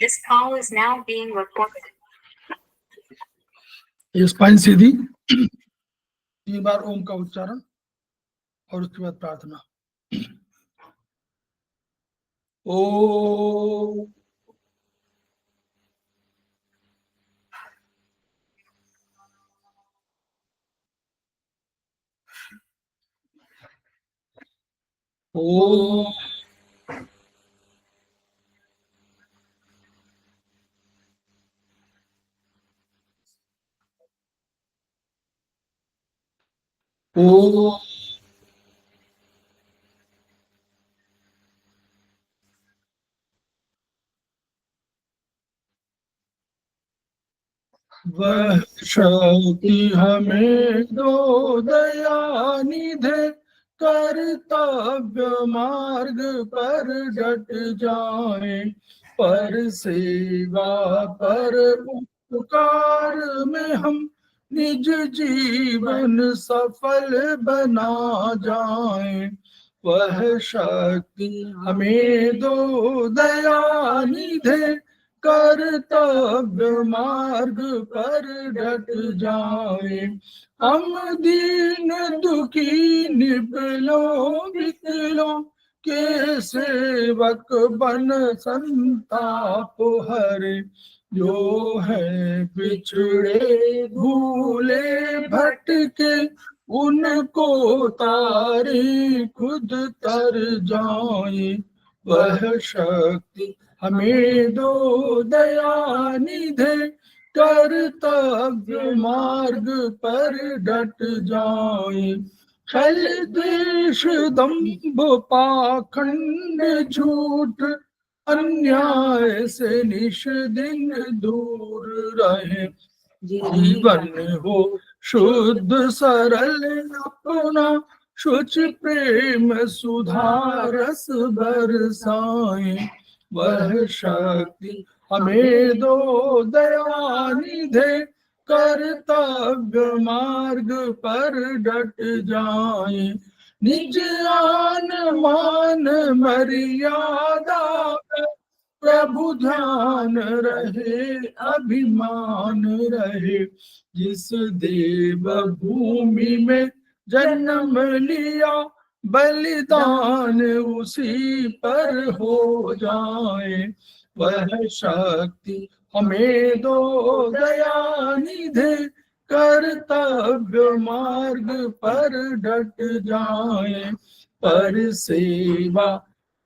This call is now being recorded. ये spine सीधी, 3 बार ओम का उच्चारण और उसके बाद प्रार्थना। ओ ओ ओ वह शक्ति हमें दो दया निधे, कर्तव्य मार्ग पर डट जाए, पर सेवा पर उपकार में हम निज जीवन सफल बना जाए। वह शक्ति हमें दो दया निधे, कर्तव्य मार्ग पर डट जाए। हम दीन दुखी निपलों विकलों के सेवक बन संताप हरे, जो है बिछड़े भूले भटके उनको तारे खुद तर जाए। वह शक्ति हमें दो दया निधे, कर्तव्य मार्ग पर डट जाए। छल द्वेष दंभ पाखंड झूठ अन्याय से निश दिन दूर रहे, जीवन हो शुद्ध सरल अपना, शुच प्रेम सुधारस बरसाए। वह शक्ति हमें दो दया निधे, कर्तव्य मार्ग पर डट जाए। निज आन मान मर्यादा प्रभु ध्यान रहे, अभिमान रहे, जिस देव भूमि में जन्म लिया, बलिदान उसी पर हो जाए। वह शक्ति हमें दो दया निधे, कर्तव्य मार्ग पर डट जाए, पर सेवा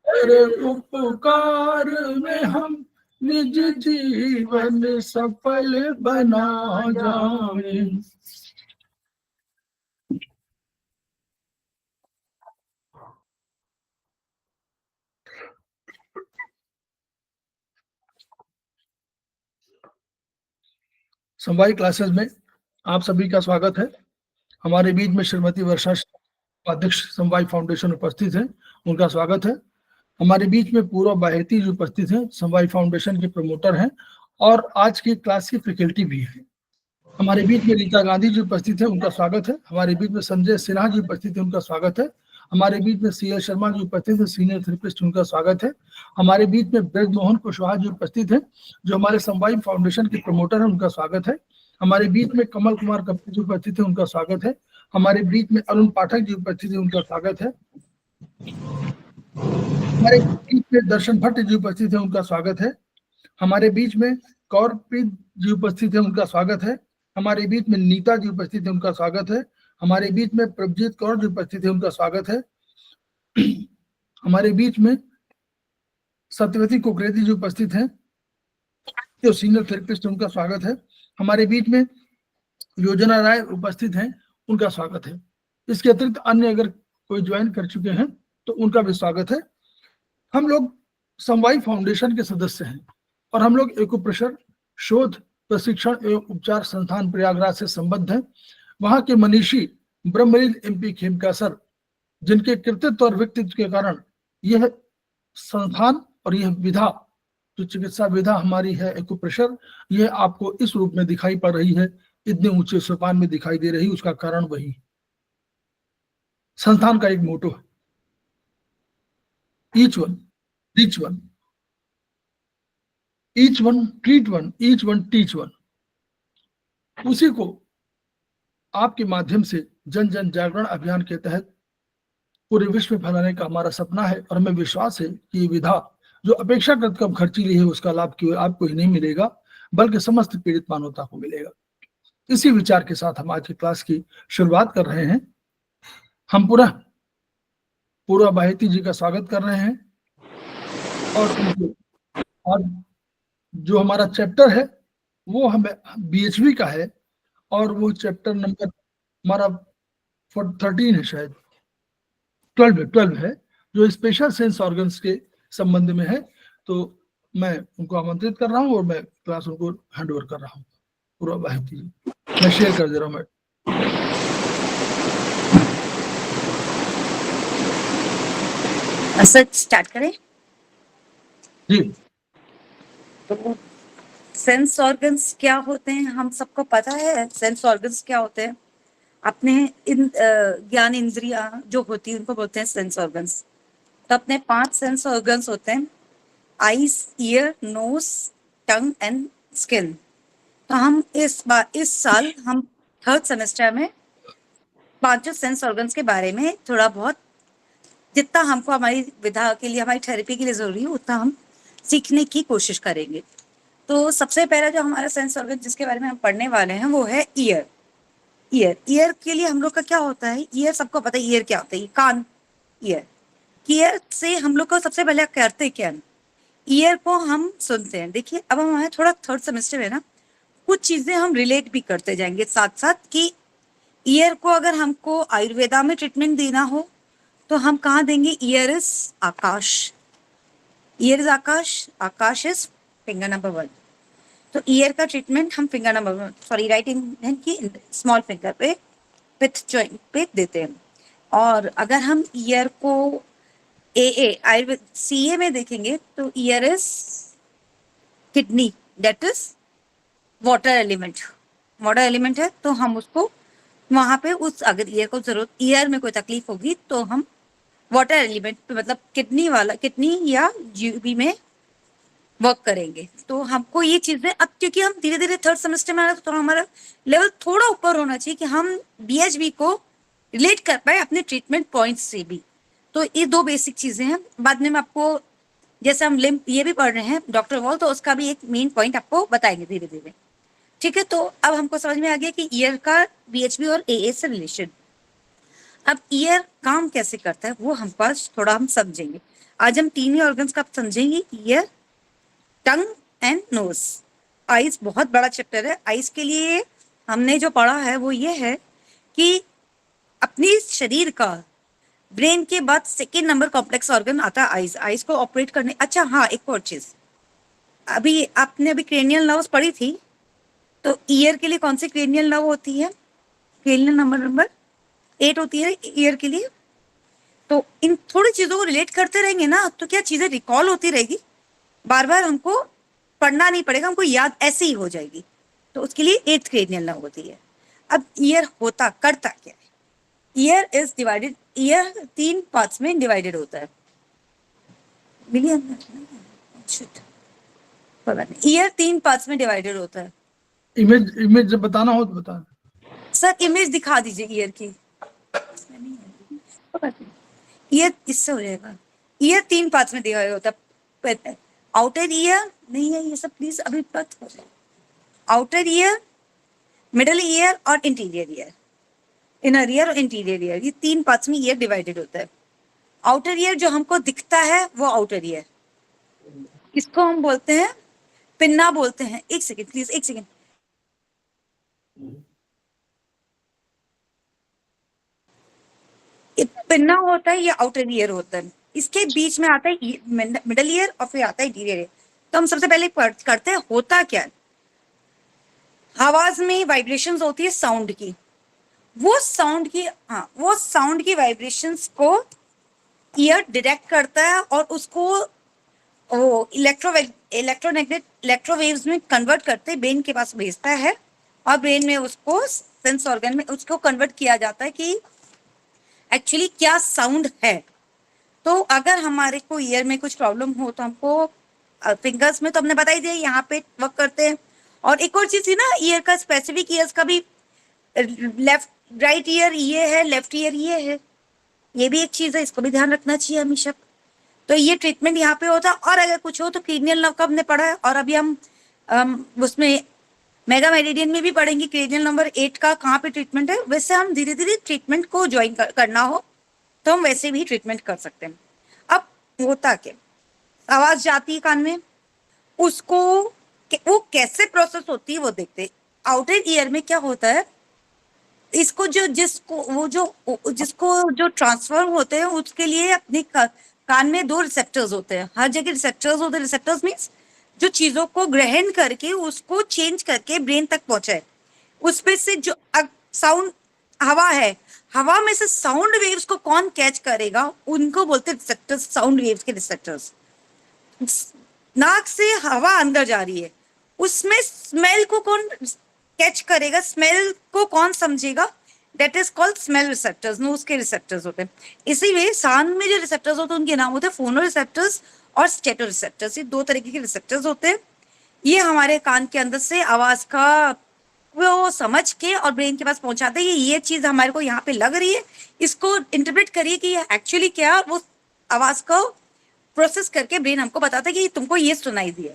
पर उपकार में हम निज जीवन सफल बना जाए। समवाय क्लासेस में आप सभी का स्वागत है। हमारे बीच में श्रीमती वर्षा अध्यक्ष समवाय फाउंडेशन उपस्थित है, उनका स्वागत है। हमारे बीच में पूर्व बाहेती जो उपस्थित है, समवाय फाउंडेशन के प्रमोटर हैं और आज की क्लास की फैकल्टी भी है। हमारे बीच में रीता गांधी जी उपस्थित है, उनका स्वागत है। हमारे बीच में संजय सिन्हा जी उपस्थित है, उनका स्वागत है। हमारे बीच में CL शर्मा जी उपस्थित है, सीनियर थेरेपिस्ट, उनका स्वागत है। हमारे बीच में ब्रजमोहन कुशवाहा जी उपस्थित है, जो हमारे समवाय फाउंडेशन के प्रमोटर है, उनका स्वागत है। हमारे बीच में कमल कुमार कपूर जी उपस्थित है, उनका स्वागत है। हमारे बीच में अरुण पाठक जी उपस्थित है, उनका स्वागत है। हमारे बीच में दर्शन भट्ट जी उपस्थित है, उनका स्वागत है। हमारे बीच में कौरप्रीत जी उपस्थित है, उनका स्वागत है। हमारे बीच में नीता जी उपस्थित है, उनका स्वागत है। हमारे बीच में प्रभजीत कौर जी उपस्थित है, उनका स्वागत है। हमारे बीच में सत्यवती कुकरेती जी उपस्थित हैं, जो सीनियर थेरेपिस्ट, उनका स्वागत है। हमारे बीच में योजना राय उपस्थित हैं, उनका स्वागत है। इसके अतिरिक्त अन्य अगर कोई ज्वाइन कर चुके हैं तो उनका भी स्वागत है। हम लोग समवाय फाउंडेशन के सदस्य हैं और हम लोग एक्यूप्रेशर शोध प्रशिक्षण एवं उपचार संस्थान प्रयागराज से संबद्ध हैं। वहां के मनीषी ब्रह्मलीन MP खेमका सर, जिनके कृतित्व और व्यक्तित्व के कारण यह संस्थान और यह विधा, जो चिकित्सा विधा हमारी है एक्यूप्रेशर, यह आपको इस रूप में दिखाई पड़ रही है, इतने ऊंचे सोपान में दिखाई दे रही। उसका कारण वही संस्थान का एक मोटो है, each one reach one. Each one treat one, each one teach one, उसी को आपके माध्यम से जन जन जागरण अभियान के तहत पूरे विश्व में फैलाने का हमारा सपना है। और हमें विश्वास है कि ये विधा जो अपेक्षाकृत कम खर्चीली है, उसका लाभ केवल आपको ही नहीं मिलेगा बल्कि समस्त पीड़ित मानवता को मिलेगा। इसी विचार के साथ हम आज की क्लास की शुरुआत कर रहे हैं। हम पूर्वा बाहेती जी का स्वागत कर रहे हैं और उनको आज जो हमारा चैप्टर है वो हमें बीएचवी का है और वो चैप्टर नंबर हमारा 13 है, शायद 12 है, जो स्पेशल सेंस ऑर्गन्स के संबंध में है। तो मैं उनको आमंत्रित कर रहा हूँ और मैं क्लास उनको हैंड ओवर कर रहा हूँ। पूर्वा बाहेती जी, मैं शेयर कर दे रहा हूँ। मैं सर स्टार्ट करें जी। तो सेंस ऑर्गन्स क्या होते हैं, हम सबको पता है सेंस ऑर्गन्स क्या होते हैं। अपने ज्ञान इंद्रियां जो होती है उनको बोलते हैं सेंस ऑर्गन्स। तो अपने 5 सेंस ऑर्गन्स होते हैं, eyes, ear, nose, tongue and skin. तो हम इस साल हम 3rd सेमेस्टर में 5 सेंस ऑर्गन्स के बारे में थोड़ा बहुत, जितना हमको हमारी विधा के लिए, हमारी थेरेपी के लिए जरूरी है, उतना हम सीखने की कोशिश करेंगे। तो सबसे पहला जो हमारा सेंस ऑर्गन जिसके बारे में हम पढ़ने वाले हैं वो है ईयर। ईयर के लिए हम लोग का क्या होता है, ईयर सबको पता है ईयर क्या होता है, कान, ईयर। ईयर से हम लोग को सबसे पहले करते क्या है, ईयर को हम सुनते हैं। देखिए अब हम हमारे थोड़ा 3rd सेमेस्टर है ना, कुछ चीजें हम रिलेट भी करते जाएंगे साथ साथ कि ईयर को अगर हमको आयुर्वेदा में ट्रीटमेंट देना हो तो हम कहाँ देंगे, year is Akash, year is Akash, Akash is finger number 1। तो ईयर का ट्रीटमेंट हम finger number 1, sorry right hand की स्मॉल फिंगर पे पिथ जॉइंट पे देते हैं। और अगर हम ईयर को आयुर्वेद सीए में देखेंगे तो year is kidney, that is water element है। तो हम उसको वहां पे अगर ईयर को जरूरत, ईयर में कोई तकलीफ होगी तो हम वाटर एलिमेंट पे, मतलब किडनी या जीबी में वर्क करेंगे। तो हमको ये चीजें अब, क्योंकि हम धीरे धीरे 3rd सेमेस्टर में आ रहे, तो हमारा लेवल थोड़ा ऊपर होना चाहिए कि हम बीएचबी को रिलेट कर पाए अपने ट्रीटमेंट पॉइंट से भी। तो ये 2 बेसिक चीजें हैं। बाद में आपको, जैसे हम लिम्फ ये भी पढ़ रहे हैं डॉक्टर वॉल, तो उसका भी एक मेन पॉइंट आपको बताएंगे धीरे धीरे, ठीक है। तो अब हमको समझ में आ गया कि ईयर का बीएचबी और एए से रिलेशन। अब ईयर काम कैसे करता है वो हमको आज थोड़ा हम समझेंगे। आज हम 3 ही ऑर्गन्स का समझेंगे, ear, tongue and nose. Eyes बहुत बड़ा चैप्टर है। आइज के लिए हमने जो पढ़ा है वो ये है कि अपनी शरीर का ब्रेन के बाद 2nd नंबर कॉम्प्लेक्स ऑर्गन आता है आइज। आइज को ऑपरेट करने, अच्छा हाँ एक और चीज, अभी आपने क्रेनियल नर्व्स पढ़ी थी, तो ईयर के लिए कौन सी क्रेनियल नर्व होती है, क्रेनियल नंबर 8 होती है ईयर के लिए। तो इन थोड़ी चीजों को रिलेट करते रहेंगे ना तो क्या चीजें रिकॉल होती रहेगी, बार बार हमको पढ़ना नहीं पड़ेगा, हमको याद ऐसे ही हो जाएगी। तो उसके लिए 8th क्रेनियल नर्व होती है। अब ईयर करता क्या है, year is divided, year 3 parts में डिवाइडेड होता है। ईयर 3 पार्ट्स में डिवाइडेड होता है। इमेज जब बताना हो तो बता सर, इमेज दिखा दीजिए ईयर की। ईयर इससे हो जाएगा। ईयर 3 पार्ट्स में डिवाइड होता है। आउटर ईयर नहीं है ये सब, प्लीज अभी बात हो जाए। आउटर ईयर, मिडल ईयर और इंटीरियर ईयर, इनर ईयर और इंटीरियर ईयर, ये 3 पार्ट्स में ईयर डिवाइडेड होता है। आउटर ईयर जो हमको दिखता है वो आउटर ईयर, इसको हम बोलते हैं पिन्ना बोलते हैं। एक सेकेंड प्लीज, एक सेकेंड। पिन्ना होता है, ये आउटर ईयर होता है। इसके बीच में आता है मिडल ईयर और फिर आता है इंटीरियर ईयर। तो हम सबसे पहले करते हैं होता क्या है। आवाज में वाइब्रेशंस होती है साउंड की, वो साउंड की वाइब्रेशंस को ईयर डिटेक्ट करता है और उसको वो इलेक्ट्रोवेव्स में कन्वर्ट करते ब्रेन के पास भेजता है, और ब्रेन में उसको सेंस ऑर्गन में उसको कन्वर्ट किया जाता है कि एक्चुअली क्या साउंड है। तो अगर हमारे को ईयर में कुछ प्रॉब्लम हो तो हमको फिंगर्स में तो हमने बता ही दिया यहाँ पे वर्क करते हैं। और एक और चीज थी ना, ईयर का, स्पेसिफिक ईयर्स का भी, लेफ्ट राइट ईयर ये है, लेफ्ट ईयर ये है, ये भी एक चीज है, इसको भी ध्यान रखना चाहिए हमेशा। तो ये ट्रीटमेंट यहाँ पे होता है। और अगर कुछ हो तो क्रेनियल नर्व का हमने पढ़ा है, और अभी हम उसमें मेगा मेरिडियन में भी पढ़ेंगे क्रेनियल नंबर 8 का कहाँ पे ट्रीटमेंट है। वैसे हम धीरे धीरे ट्रीटमेंट को ज्वाइन करना हो तो हम वैसे भी ट्रीटमेंट कर सकते हैं। अब होता क्या, आवाज जाती है कान में, उसको वो कैसे प्रोसेस होती है वो देखते हैं। आउटर ईयर में क्या होता है, इसको जो जिसको जो ट्रांसफर होते हैं उसके लिए अपने कान में 2 रिसेप्टर्स होते हैं, हर जगह रिसेप्टर्स होते हैं। रिसेप्टर्स मीन्स जो चीजों को ग्रहण करके उसको चेंज करके ब्रेन तक पहुंचाए। उसमें से जो साउंड, हवा है, हवा में से साउंड वेव्स को कौन कैच करेगा, उनको बोलते हैं रिसेप्टर्स, साउंड वेव्स के रिसेप्टर्स। नाक से हवा अंदर जा रही है, उसमें स्मेल को कौन कैच करेगा, स्मेल को कौन समझेगा, that is called smell receptors, nose के रिसेप्टर्स होते हैं। इसी वे कान में जो रिसेप्टर्स होते हैं उनके नाम होते हैं फोनो रिसेप्टर्स और स्टेटो रिसेप्टर्स। ये 2 तरीके के रिसेप्टर्स होते हैं। ये हमारे कान के अंदर से आवाज का वो समझ के और ब्रेन के पास पहुंचाते हैं, ये चीज हमारे को यहाँ पे लग रही है, इसको इंटरप्रेट करिए कि ये एक्चुअली क्या, वो आवाज को प्रोसेस करके ब्रेन हमको बताता है कि तुमको ये सुनाई दिया।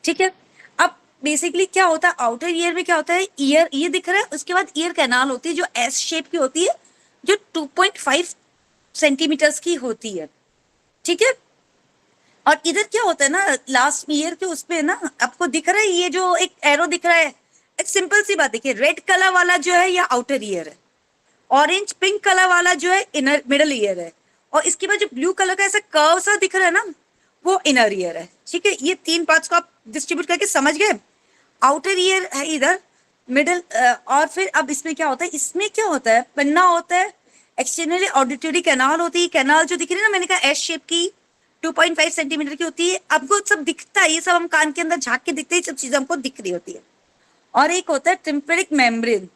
ठीक है, अब बेसिकली क्या होता है, आउटर ईयर में क्या होता है, ईयर ये दिख रहा है, उसके बाद ईयर कैनाल होती है जो एस शेप की होती है, जो 2.5 सेंटीमीटर्स की होती है। ठीक है, और इधर क्या होता है ना, लास्ट ईयर के उसपे ना आपको दिख रहा है, ये जो एक एरो दिख रहा है, एक सिंपल सी बात देखिए, रेड कलर वाला जो है ये आउटर ईयर है, ऑरेंज पिंक कलर वाला जो है इनर मिडल ईयर है, और इसके बाद जो ब्लू कलर का ऐसा कर्व सा दिख रहा है ना, वो इनर ईयर है। ठीक है, ये 3 पार्ट्स को आप डिस्ट्रीब्यूट करके समझ गए। आउटर ईयर है इधर, मिडल, और फिर अब इसमें क्या होता है, इसमें क्या होता है, पन्ना होता है, एक्सटर्नली ऑडिटरी कैनाल होती है। कैनाल जो दिख रही है ना, मैंने कहा एस शेप की 2.5 सेंटीमीटर की होती है। आपको सब दिखता है, ये सब हम कान के अंदर झांक के दिखते हैं, सब चीजें हमको दिख रही होती है। और एक होता है टिम्पेनिक मेम्ब्रेन।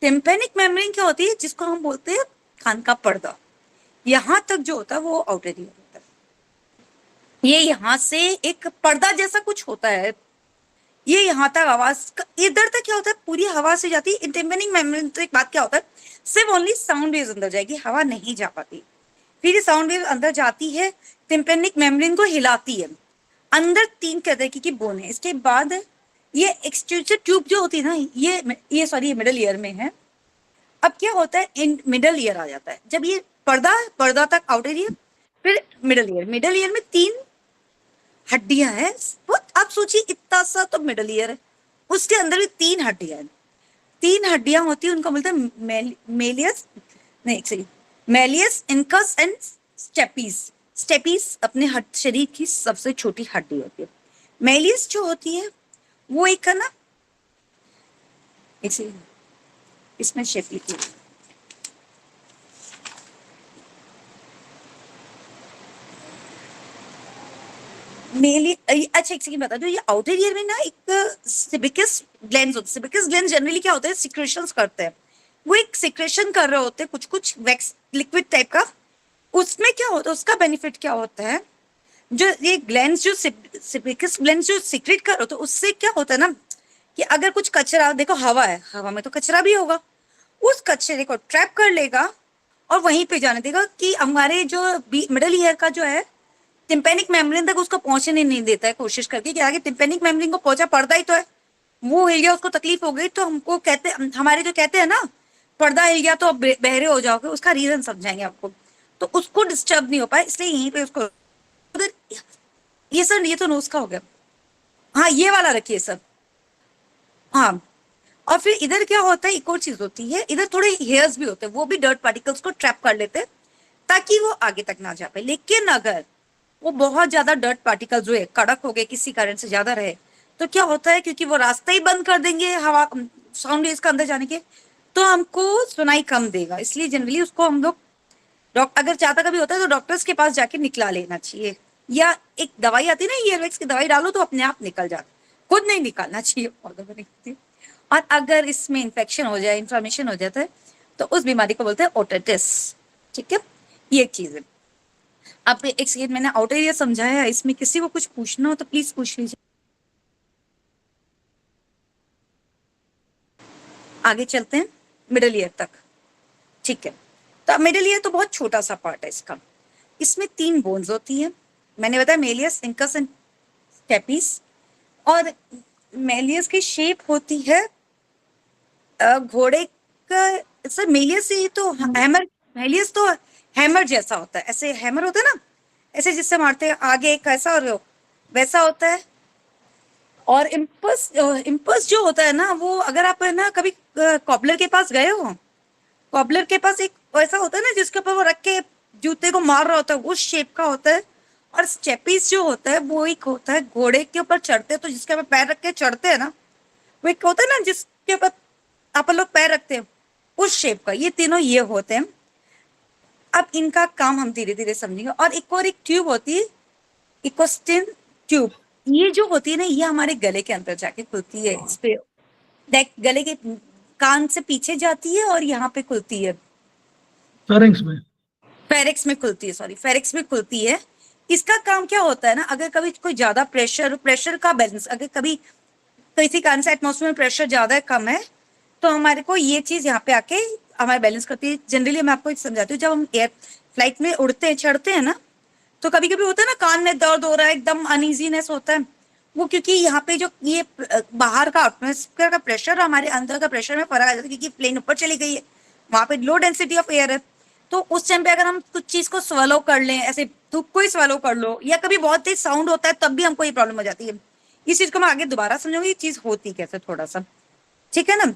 टिम्पेनिक मेम्ब्रेन क्या होती है, जिसको हम बोलते हैं कान का पर्दा। यहां तक जो होता है वो आउटर ईयर होता है। ये यहाँ से एक पर्दा जैसा कुछ होता है, ये यहाँ तक आवाज इधर तक क्या होता है, पूरी हवा से जाती है। टिम्पेनिक मेम्ब्रेन तो एक बात क्या होता है, सिर्फ ओनली साउंड वेव्स अंदर जाएगी, हवा नहीं जा पाती। फिर ये साउंड वेव अंदर जाती है, टिम्पेनिक मेम्ब्रेन को हिलाती है। अंदर 3 तरीके की बोन है। इसके बाद ये एक्सट्यूसर ट्यूब जो होती है ना, ये सॉरी ये मिडल ईयर में है। अब क्या होता है, इन मिडल ईयर आ जाता है, जब ये पर्दा तक आउटर ईयर, फिर मिडल ईयर। मिडल ईयर में 3 हड्डियां हैं, आप सोचिए इतना सा तो मिडल ईयर है, उसके अंदर भी 3 हड्डियां हैं। 3 हड्डियां होती है, उनको बोलते हैं malleus, incus and stapes. Stapes अपने शरीर की सबसे छोटी हड्डी होती है। मेलियस जो होती है वो एक है ना, इसमें शेप लिखी है, अच्छा एक सेकंड बता दो, ये आउटर ईयर में ना एक सिबिकस ग्लैंड्स होते हैं। सिबिकस ग्लैंड्स जनरली क्या होते हैं, सिक्रेशंस करते हैं। वो एक सिक्रेशन कर रहे होते हैं, कुछ वैक्स लिक्विड टाइप का। उसमें क्या होता है, उसका बेनिफिट क्या होता है, जो ये ग्लैंड्स जो सिबिकस ग्लैंड्स जो सीक्रेट कर रहे होते हैं, उससे क्या होता है ना कि अगर कुछ कचरा, देखो हवा है, हवा में तो कचरा भी होगा, उस कचरे को ट्रैप कर लेगा और वहीं पे जाने देगा कि हमारे जो मिडल ईयर का जो है टिम्पेनिक मेम्ब्रेन तक उसको पहुंचने नहीं देता है, कोशिश करके कि आगे टिम्पेनिक मेम्ब्रेन को पहुंचा, पर्दा ही तो है, वो हिल गया, उसको तकलीफ हो गई, तो हमको कहते, हमारे जो कहते हैं ना पर्दा हिल गया तो अब बहरे हो जाओगे, उसका रीजन समझाएंगे आपको। तो उसको डिस्टर्ब नहीं हो पाए, इसलिए यहीं पे उसको, ये सर ये तो नोज का हो गया, हाँ ये वाला रखिए सर, हाँ। और फिर इधर क्या होता है, एक और चीज होती है, इधर थोड़े हेयर्स भी होते हैं, वो भी डर्ट पार्टिकल्स को ट्रैप कर लेते हैं ताकि वो आगे तक ना जा पाए। लेकिन अगर वो बहुत ज्यादा डर्ट पार्टिकल जो है कड़क हो गए, किसी कारण से ज्यादा रहे, तो क्या होता है, क्योंकि वो रास्ता ही बंद कर देंगे हवा साउंड वेव्स का अंदर जाने के, तो हमको सुनाई कम देगा। इसलिए जनरली उसको हम लोग अगर चाहता कभी होता है तो डॉक्टर्स के पास जाके निकला लेना चाहिए, या एक दवाई आती है ना ईयरवैक्स की दवाई डालो तो अपने आप निकल जाता, खुद नहीं निकालना चाहिए। और अगर इसमें इन्फेक्शन हो जाए, इन्फ्लेमेशन हो जाता है, तो उस बीमारी को बोलते हैं ओटिटिस। ठीक है, ये एक चीज है। अब एक सेकेंड, मैंने आउटर ईयर समझाया है, इसमें किसी को कुछ पूछना हो तो प्लीज पूछ लीजिए। आगे चलते हैं मिडल ईयर तक, ठीक है। तो मिडल ईयर तो बहुत छोटा सा पार्ट है इसका। इसमें 3 बोन्स होती हैं, मैंने बताया मेलियस, इंकस एंड स्टेपिस। और मेलियस की शेप होती है घोड़े का। सर मेलियस ही तो हैमर, मेलियस तो हैमर जैसा होता है, ऐसे हैमर होता है ना, ऐसे जिससे मारते हैं आगे एक ऐसा और वैसा होता है। और इम्पल्स, इम्पल्स जो होता है ना, वो अगर आप है ना कभी कॉबलर के पास गए हो, कॉबलर के पास एक ऐसा होता है ना जिसके ऊपर वो रख के जूते को मार रहा होता है, उस शेप का होता है। और स्टेपिस जो होता है वो एक होता है घोड़े के ऊपर चढ़ते हैं, तो जिसके ऊपर पैर रख के चढ़ते हैं ना, वो एक होता है ना जिसके ऊपर आप लोग पैर रखते हैं, उस शेप का। ये तीनों ये होते हैं। अब इनका काम हम धीरे धीरे समझेंगे। और एक ट्यूब होती है, इकोस्टिन ट्यूब। ये जो होती है ना, ये हमारे गले के अंदर जाके खुलती है। इस पे गले के कान से पीछे जाती है और यहाँ पे खुलती है, फेरिंक्स में, फेरिक्स में खुलती है, सॉरी फेरिक्स में खुलती है। इसका काम क्या होता है ना, अगर कभी कोई ज्यादा प्रेशर का बैलेंस, अगर कभी किसी कारण से एटमॉस्फेयर में प्रेशर ज्यादा है कम है, तो हमारे को ये चीज यहाँ पे आके हमारे बैलेंस करती है। जनरली मैं आपको समझाती हूँ, जब हम एयर फ्लाइट में उड़ते हैं, चढ़ते हैं ना, तो कभी कभी होता है ना कान में दर्द हो रहा है, एकदम अनइजीनेस होता है, वो क्योंकि यहाँ पे जो ये बाहर का एटमॉस्फेयर का प्रेशर और हमारे अंदर का प्रेशर में फर्क आ जाता है, क्योंकि प्लेन ऊपर चली गई है, वहां पे लो डेंसिटी ऑफ एयर है। तो उस टाइम पे अगर हम कुछ चीज को स्वेलो कर लें, ऐसे धूप को ही स्वेलो कर लो, या कभी बहुत तेज साउंड होता है तब भी हमको ये प्रॉब्लम हो जाती है। इस चीज को मैं आगे दोबारा समझूंगी, ये चीज होती कैसे थोड़ा सा, ठीक है ना।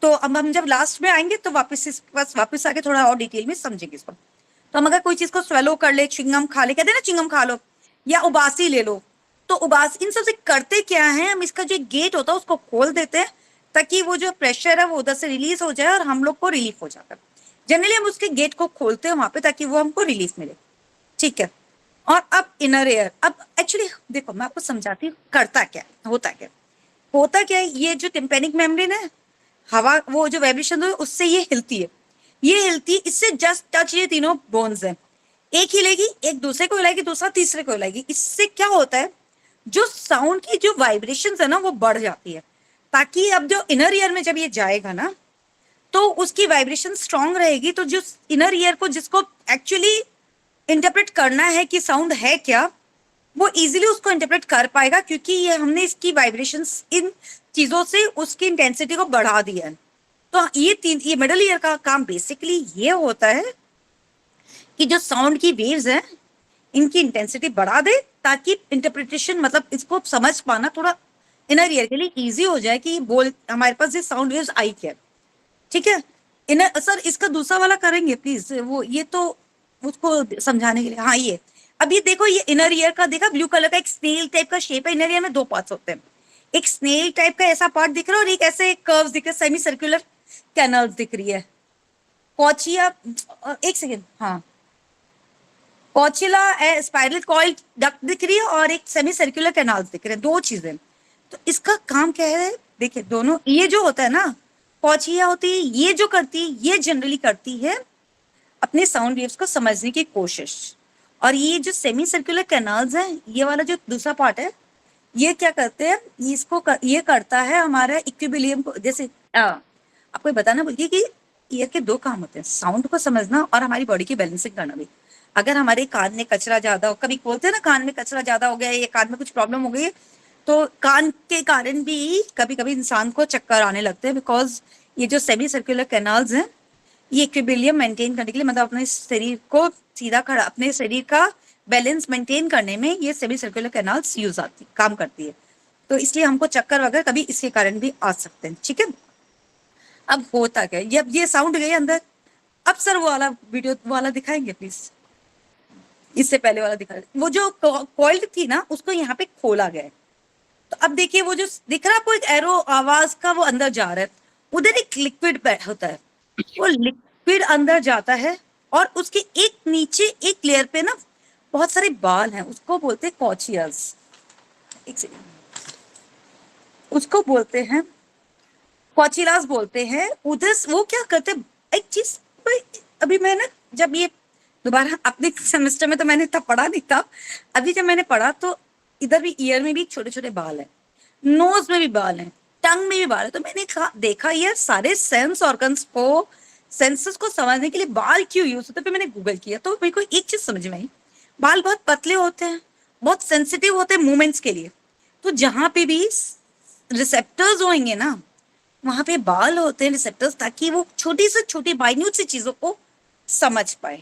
तो अब हम जब लास्ट में आएंगे तो वापस आके थोड़ा और डिटेल में समझेंगे इसको। तो हम अगर कोई चीज को स्वेलो कर ले, चिंगम खा ले, कहते हैं ना चिंगम खा लो, या उबासी ले लो, तो उबास इन सबसे करते क्या है, हम इसका जो गेट होता है उसको खोल देते हैं, ताकि वो जो प्रेशर है वो उधर से रिलीज हो जाए और हम लोग को रिलीफ हो जाता है। जनरली हम उसके गेट को खोलते हैं वहां पे, ताकि वो हमको रिलीफ मिले, ठीक है। और अब इनर एयर, अब एक्चुअली देखो मैं आपको समझाती हूँ करता क्या होता क्या होता क्या है। ये जो टिम्पेनिक मेम्ब्रेन है, हवा वो जो वाइब्रेशन है उससे ये हिलती है, ये हिलती है, इससे जस्ट टच ये तीनों बोन्स हैं। एक हिलेगी, एक दूसरे को हिलाएगी, दूसरा तीसरे को हिलाएगी। इससे क्या होता है, जो साउंड की जो वाइब्रेशंस है ना वो बढ़ जाती है, ताकि अब जो इनर ईयर में जब ये जाएगा ना, तो उसकी वाइब्रेशन स्ट्रांग रहेगी। तो जो इनर ईयर को, जिसको एक्चुअली इंटरप्रेट करना है कि साउंड है क्या, वो इजीली उसको इंटरप्रेट कर पाएगा, क्योंकि ये हमने इसकी वाइब्रेशंस इन चीजों से उसकी इंटेंसिटी को बढ़ा दिया है। तो ये मिडल ईयर का काम बेसिकली ये होता है कि जो साउंड की वेव्स हैं इनकी इंटेंसिटी बढ़ा दे, ताकि इंटरप्रिटेशन मतलब इसको समझ पाना थोड़ा इनर ईयर के लिए इजी हो जाए कि बोल हमारे पास ये साउंड वेव्स आई क्या, ठीक है। इनर सर इसका दूसरा वाला करेंगे प्लीज, वो ये तो उसको समझाने के लिए। हाँ ये अब ये देखो, ये इनर ईयर का देखा ब्लू कलर का एक स्नेल टाइप का शेप है। इनर ईयर में 2 पार्ट्स होते हैं, एक स्नेल टाइप का ऐसा पार्ट दिख रहा है और एक ऐसे कर्व्स दिख रहे हैं, सेमी सर्कुलर कैनल्स दिख रही है। कॉचिया, एक सेकेंड, हाँ कॉचिला स्पाइरल कॉइल डक्ट दिख रही है और एक सेमी सर्कुलर कैनाल्स दिख रहे हैं, 2 चीजें। तो इसका काम क्या है, देखिए दोनों, ये जो होता है ना कॉचिया होती है, ये जो करती है, ये जनरली करती है अपने साउंड वेव्स को समझने की कोशिश। और ये जो सेमी सर्कुलर कैनाल्स हैं, ये वाला जो दूसरा पार्ट है, ये क्या करते हैं, ये करता है हमारा इक्विलिब्रियम को। जैसे आपको बताना बोलिए कि ईयर के 2 काम होते हैं, साउंड को समझना और हमारी बॉडी की बैलेंसिंग करना भी। अगर हमारे कान में कचरा ज्यादा हो, कभी बोलते हैं ना कान में कचरा ज्यादा हो गया है या कान में कुछ प्रॉब्लम हो गई है, तो कान के कारण भी कभी कभी इंसान को चक्कर आने लगते हैं, बिकॉज ये जो सेमी सर्कुलर कैनाल्स हैं, ये इक्विलिब्रियम मेंटेन करने के लिए, मतलब अपने शरीर को सीधा खड़ा, अपने शरीर का बैलेंस मेंटेन करने में ये सेमी सर्कुलर कैनाल्स काम करती है। तो इसलिए हमको चक्कर वगैरह कभी इसके कारण भी आ सकते हैं, ठीक है। अब होता क्या, जब ये साउंड गए अंदर, अब सर वो वाला वीडियो वाला दिखाएंगे प्लीज, इससे पहले वाला दिखा, वो जो कॉइल्ड थी ना उसको यहाँ पे खोला गया है। तो अब देखिए वो जो दिख रहा है आपको एक एरो आवाज का, वो अंदर जा रहा है, उधर एक लिक्विड होता है, वो लिक्विड अंदर जाता है और उसके एक नीचे एक लेयर पे ना बहुत सारे बाल हैं, उसको बोलते हैं कॉचियास। एक सेकंड, उसको बोलते हैं कॉचिलास बोलते हैं। उधर वो क्या करते हैं, एक चीज अभी मैं ना जब ये दोबारा अपने सेमेस्टर में तो मैंने इतना पढ़ा नहीं था, अभी जब मैंने पढ़ा तो इधर भी ईयर में भी छोटे छोटे बाल हैं, नोज में भी बाल हैं, टंग में भी बाल है। तो मैंने देखा ये सारे सेंस ऑर्गन्स को, सेंसेस को समझने के लिए बाल क्यों यूज होते हैं। फिर मैंने गूगल किया तो मेरे को एक चीज समझ में आई, बाल बहुत पतले होते हैं, बहुत सेंसिटिव होते हैं मूवमेंट्स के लिए। तो जहां पे भी रिसेप्टर्स होंगे ना, वहां पे बाल होते हैं रिसेप्टर्स, ताकि वो छोटी से छोटी माइन्यूट सी चीजों को समझ पाए।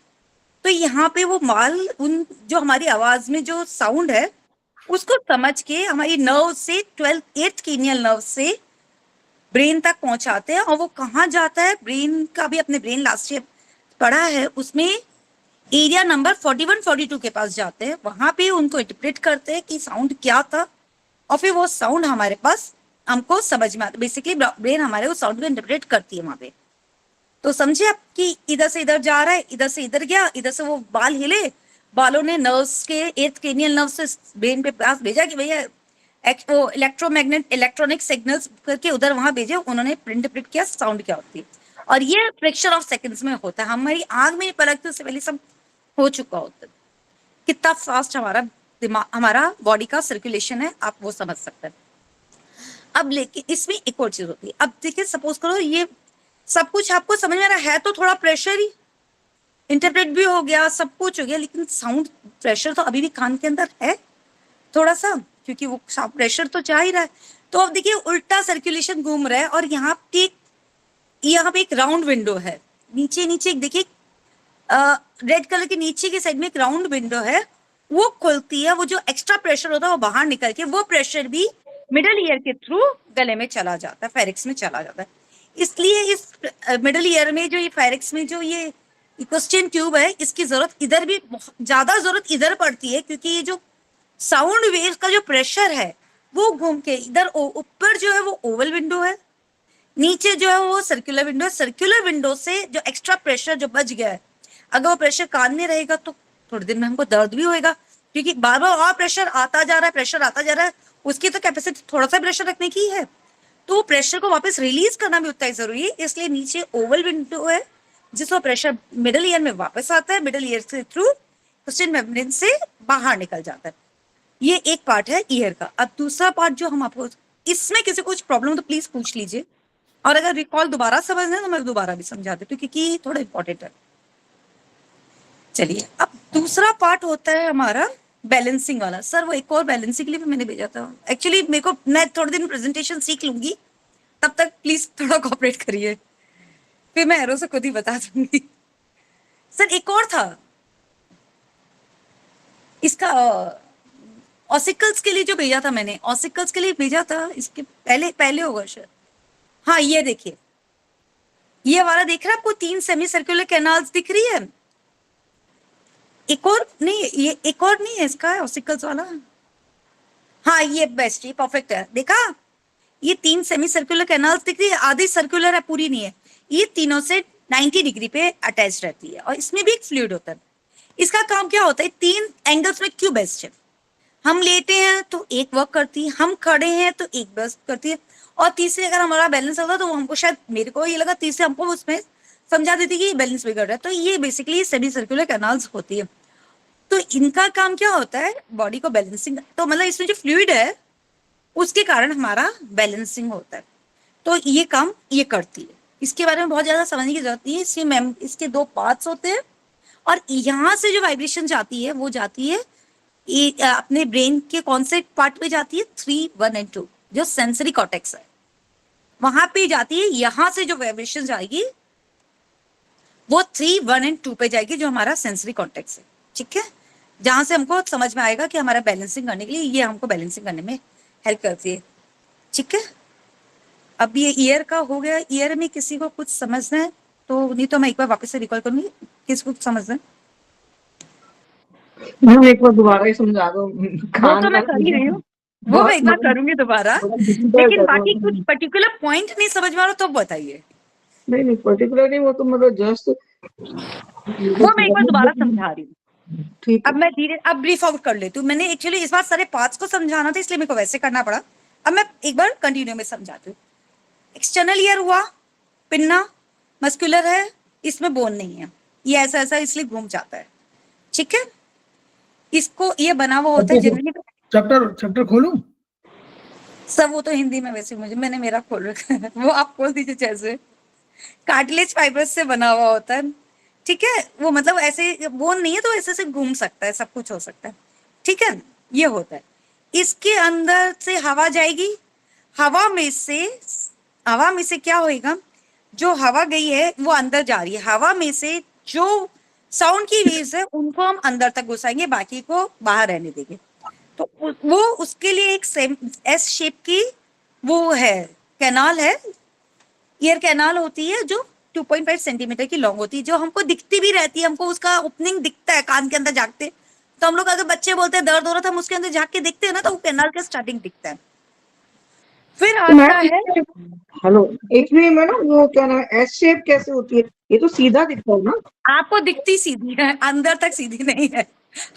तो यहाँ पे वो बाल उन जो हमारी आवाज में जो साउंड है उसको समझ के हमारी नर्व से 8th कीनियल नर्व से ब्रेन तक पहुंचाते हैं। और वो कहाँ जाता है, ब्रेन का भी अपने ब्रेन लास्ट ईयर पढ़ा है, उसमें एरिया नंबर 41-42 के पास जाते हैं। वहां पे उनको इंटरप्रेट करते हैं कि साउंड क्या था, और फिर वो साउंड हमारे पास हमको समझ में आता। बेसिकली ब्रेन हमारे उस साउंड को इंटरप्रेट करती है वहां पे। तो समझे आप कि इधर से इधर जा रहा है, इधर से इधर गया, इधर से वो बाल हिले, बालों ने नर्व्स के 8th क्रेनियल नर्व से ब्रेन पे पास भेजा कि भैया वो इलेक्ट्रॉनिक सिग्नल्स करके उधर वहां भेजे, उन्होंने इंटरप्रेट किया साउंड क्या होती है। और ये फ्रैक्शन ऑफ सेकंड्स में होता है, हमारी आंख में पलकते से पहले सब हो चुका होता है। कितना फास्ट हमारा दिमाग, हमारा बॉडी का सर्कुलेशन है, आप वो समझ सकते हैं। अब लेकिन इसमें एक और चीज होती है। अब देखिए सपोज करो ये सब कुछ आपको समझ में आ रहा है तो थोड़ा प्रेशर ही, इंटरप्रेट भी हो गया, सब कुछ हो गया, लेकिन साउंड प्रेशर तो अभी भी कान के अंदर है थोड़ा सा, क्योंकि वो प्रेशर तो जा ही रहा है। तो अब देखिए उल्टा सर्कुलेशन घूम रहा है, और यहाँ पे एक राउंड विंडो है, नीचे नीचे देखिए रेड कलर के नीचे के साइड में एक राउंड विंडो है, वो खुलती है। वो जो एक्स्ट्रा प्रेशर होता है वो बाहर निकल के वो प्रेशर भी मिडल ईयर के थ्रू गले में चला जाता है, फेरिक्स में चला जाता है। इसलिए इस मिडल ईयर में जो ये फेरिक्स में जो ये इकोस्टियन ट्यूब है, इसकी जरूरत इधर भी ज्यादा जरूरत इधर पड़ती है, क्योंकि ये जो साउंड वेव का जो प्रेशर है वो घूम के इधर ऊपर जो है वो ओवल विंडो है, नीचे जो है वो सर्कुलर विंडो है। सर्कुलर विंडो से जो एक्स्ट्रा प्रेशर जो बच गया है, अगर वो प्रेशर कान में रहेगा तो थोड़ी देर में हमको दर्द भी होएगा, क्योंकि बार बार और प्रेशर आता जा रहा है, प्रेशर आता जा रहा है। उसकी तो कैपेसिटी थोड़ा सा प्रेशर रखने की है, तो प्रेशर को वापस रिलीज करना भी उतना ही जरूरी है। इसलिए नीचे ओवल विंडो है जिसको प्रेशर मिडल ईयर में वापस आता है, मिडल ईयर से थ्रू क्वेश्चन मेम्ब्रेन से बाहर निकल जाता है। ये एक पार्ट है ईयर का। अब दूसरा पार्ट जो हम आपको, इसमें किसी को कुछ प्रॉब्लम तो प्लीज पूछ लीजिए, और अगर रिकॉल दोबारा समझना है तो मैं दोबारा भी समझा देती हूँ, क्योंकि थोड़ा इंपॉर्टेंट है। चलिए, अब दूसरा पार्ट होता है हमारा बैलेंसिंग वाला। सर वो एक और बैलेंसिंग के लिए भी मैंने भेजा था, एक्चुअली मेरे को, मैं थोड़े दिन प्रेजेंटेशन सीख लूंगी, तब तक प्लीज थोड़ा कोऑपरेट करिए, फिर मैं एरो से खुद ही बता दूंगी। सर एक और था इसका, ऑसिकल्स के लिए जो भेजा था मैंने, ऑसिकल्स के लिए भेजा था, इसके पहले होगा शायद। हाँ ये देखिए, ये वाला देख रहा है आपको, 3 सेमी सर्कुलर कैनाल्स दिख रही है। एक और नहीं, ये एक और नहीं है इसका ऑसिकल्स वाला। हाँ ये बेस्ट, ये परफेक्ट है। देखा, ये 3 सेमी सर्कुलर कैनाल्स दिख रही है, आधी सर्कुलर है, पूरी नहीं है। ये तीनों से 90 डिग्री पे अटैच रहती है, और इसमें भी एक फ्लूइड होता है। इसका काम क्या होता है, 3 एंगल्स में क्यों बेस्ट है। हम लेटे हैं तो एक वर्क करती है, हम खड़े हैं तो एक वर्क करती है, और तीसरे अगर हमारा बैलेंस होता तो हमको, शायद मेरे को ये लगा तीसरे हमको उसमें समझा देती कि बैलेंस बिगड़ रहा है। तो ये बेसिकली सेमी सर्कुलर कैनाल्स होती है। तो इनका काम क्या होता है, बॉडी को बैलेंसिंग, तो मतलब इसमें जो फ्लूइड है उसके कारण हमारा बैलेंसिंग होता है। तो ये काम ये करती है, इसके बारे में बहुत ज्यादा समझने की जरूरत नहीं है। इसके 2 पार्ट्स होते हैं, और यहाँ से जो वाइब्रेशन जाती है वो जाती है अपने ब्रेन के कौन से पार्ट पे जाती है, 3, 1 और 2, जो सेंसरी कॉर्टेक्स है, वहां पे जाती है। यहाँ से जो वाइब्रेशन जाएगी वो 3, 1 और 2 पे जाएगी, जो हमारा सेंसरी कॉर्टेक्स है। ठीक है, जहां से हमको समझ में आएगा कि हमारा बैलेंसिंग करने के लिए ये हमको बैलेंसिंग करने में हेल्प करती है। ठीक है, अब ये ईयर का हो गया। ईयर में किसी को कुछ समझना है तो, नहीं तो मैं एक बार वापस से रिकॉल करूंगी, किसको समझना है। मैम एक बार दोबारा ही समझा दो। वो तो मैं कर ही रही हूँ, वो मैं एक बार करूंगी दोबारा, लेकिन बाकी कुछ पर्टिकुलर पॉइंट नहीं समझ में आ रहा तो बताइए। नहीं पर्टिकुलर नहीं, वो तो मतलब जस्ट वो मैं एक बार दोबारा समझा रही हूँ। ठीक है। अब ब्रीफ आउट कर लेती हूँ। मैंने एक्चुअली इस बार सारे पार्ट्स को समझाना था, इसलिए मेरे को वैसे करना पड़ा। अब मैं एक बार कंटिन्यू में समझाती हूँ। एक्सटर्नल ईयर हुआ, पिन्ना मस्कुलर है, इसमें बोन नहीं है, ये ऐसा ऐसा इसलिए घूम जाता है। ठीक है, इसको ये बना हुआ होता है जनरली। चैप्टर खोलूं? सब वो तो हिंदी में, वैसे मैंने मेरा खोल रखा है, वो आप खोल दीजिए। जैसे कार्टिलेज फाइबर्स से बना हुआ होता है, ठीक है, वो मतलब ऐसे बोन नहीं है तो ऐसे से घूम सकता है, सब कुछ हो सकता है, ठीक है, ये होता है। इसके अंदर से हवा जाएगी, हवा में से क्या होएगा, जो हवा गई है वो अंदर जा रही है, हवा में से जो साउंड की वेव्स है उनको हम अंदर तक घुसाएंगे, बाकी को बाहर रहने देंगे। तो वो उसके लिए एक सेम एस शेप की वो है, कैनाल है, ईयर कैनाल होती है, जो 2.5 सेंटीमीटर की लॉन्ग होती है, जो हमको दिखती भी रहती है, हमको उसका ओपनिंग दिखता है कान के अंदर झांकते। तो हम लोग अगर बच्चे बोलते हैं दर्द हो रहा था, हम उसके अंदर झांक के देखते हैं ना, तो वो कैनाल का स्टार्टिंग दिखता है। फिर आता है, हेलो, एक मिनट मैडम, वो क्या नाम है, एस शेप कैसे होती है? ये तो सीधा दिखता है ना। आपको दिखती सीधी है, अंदर तक सीधी नहीं है,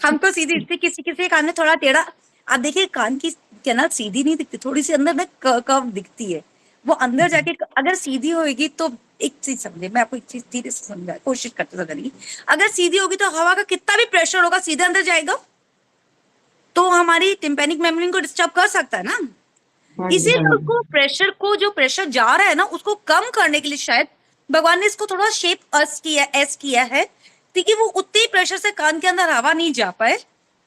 हमको सीधी दिखती, किसी किसी कान में थोड़ा टेढ़ा। आप देखिए कान की कैनाल सीधी नहीं दिखती, थोड़ी सी अंदर में कर्व दिखती है, वो अंदर जाके अगर सीधी होगी तो, एक चीज समझे, मैं आपको एक चीज धीरे से समझा कोशिश करते समझने की, अगर सीधी होगी तो हवा का कितना भी प्रेशर होगा सीधे अंदर जाएगा, तो हमारी टिम्पैनिक मेम्ब्रेन को डिस्टर्ब कर सकता है ना। इसीलिए उसको प्रेशर को, जो प्रेशर जा रहा है ना, उसको कम करने के लिए शायद भगवान ने इसको थोड़ा शेप एस किया है, ताकि वो उतने प्रेशर से कान के अंदर हवा नहीं जा पाए,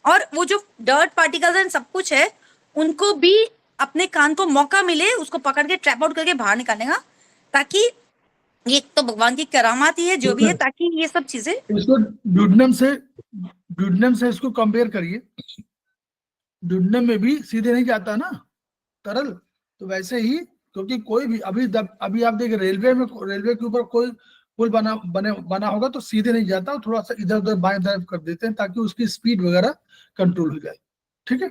और वो जो डर्ट पार्टिकल्स एंड सब कुछ है उनको भी अपने कान को मौका मिले उसको पकड़ के ट्रैप आउट करके बाहर निकालने का, ताकि ये तो भगवान की करामात ही है जो भी है, ताकि ये सब चीजें। इसको ड्यूडनम से इसको कंपेयर करिए, ड्यूडनम में भी सीधे नहीं जाता ना तरल, तो वैसे ही, क्योंकि कोई भी अभी आप देखिए रेलवे के ऊपर कोई पुल बना होगा तो सीधे नहीं जाता, थोड़ा सा इधर उधर बाएं दाएं कर देते हैं ताकि उसकी स्पीड वगैरह कंट्रोल हो जाए, ठीक है।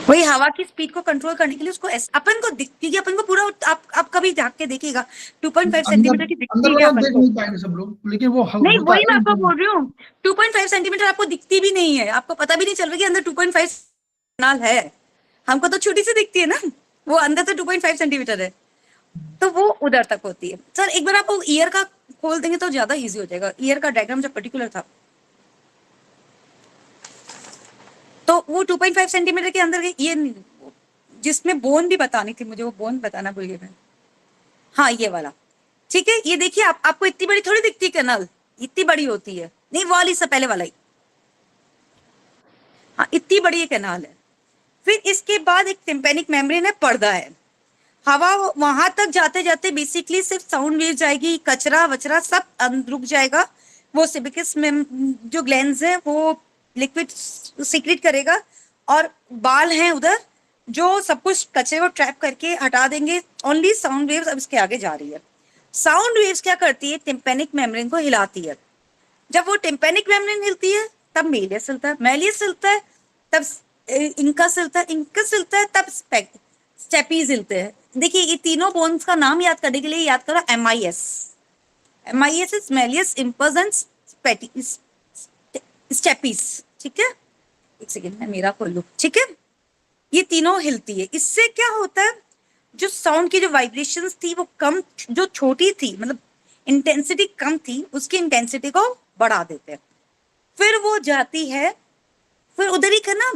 वही हवा की स्पीड को कंट्रोल करने के लिए उसको अपन को दिखती है, अपन को पूरा, आप कभी झांक के देखिएगा 2.5 सेंटीमीटर की दिखती है देख नहीं पाएंगे सब लोग, लेकिन वो नहीं, वही मैं आपको बोल रही हूँ, 2.5 सेंटीमीटर आपको दिखती भी नहीं है, आपको पता भी नहीं चल रहा कि अंदर 2.5 कैनाल है, हमको तो छोटी सी दिखती है ना, वो अंदर तो 2.5 सेंटीमीटर है, तो वो उधर तक होती है। सर एक बार आपको ईयर का खोल देंगे तो ज्यादा इजी हो जाएगा, ईयर का डायग्राम जब पर्टिकुलर था, तो वो 2.5 सेंटीमीटर के अंदर ये जिसमें बोन भी बतानी थी मुझे, वो बोन बताना भूल गई मैं, हाँ ये वाला, ठीक है। ये देखिए आपको इतनी बड़ी थोड़ी दिखती है कैनाल, इतनी बड़ी होती है नहीं, वो वाली से पहले वाला ही, हाँ इतनी बड़ी ये कैनाल है। फिर इसके बाद एक टिम्पैनिक मेम्ब्रेन है, पर्दा है, हवा वहां तक जाते जाते बेसिकली सिर्फ साउंड वेव जाएगी, कचरा वचरा सब रुक जाएगा, वो सिबिकस में जो ग्लैंड्स है वो लिक्विड सीक्रेट करेगा, और बाल हैं उधर जो सब कुछ कचरे को ट्रैप करके हटा देंगे, ओनली साउंड वेव्स अब इसके आगे जा रही है। साउंड वेव्स क्या करती है, टिम्पैनिक मेम्ब्रेन को हिलाती है, जब वो टिम्पैनिक मेम्ब्रेन हिलती है तब मेलियस हिलता है, मेलियस हिलता है तब इंकस हिलता है, इंकस हिलता है तब स्टेपीज हिलते हैं। देखिए ये तीनों बोन्स का नाम याद करने के लिए याद करो MIS, MIS is malleus, incus and stapes, ठीक है। एक सेकेंड मैं मेरा खोल लूं, ठीक है, ये तीनों हिलती है, इससे क्या होता है, जो साउंड की जो वाइब्रेशंस थी वो कम, जो छोटी थी मतलब इंटेंसिटी कम थी, उसकी इंटेंसिटी को बढ़ा देते हैं, फिर वो जाती है, फिर उधर ही करना।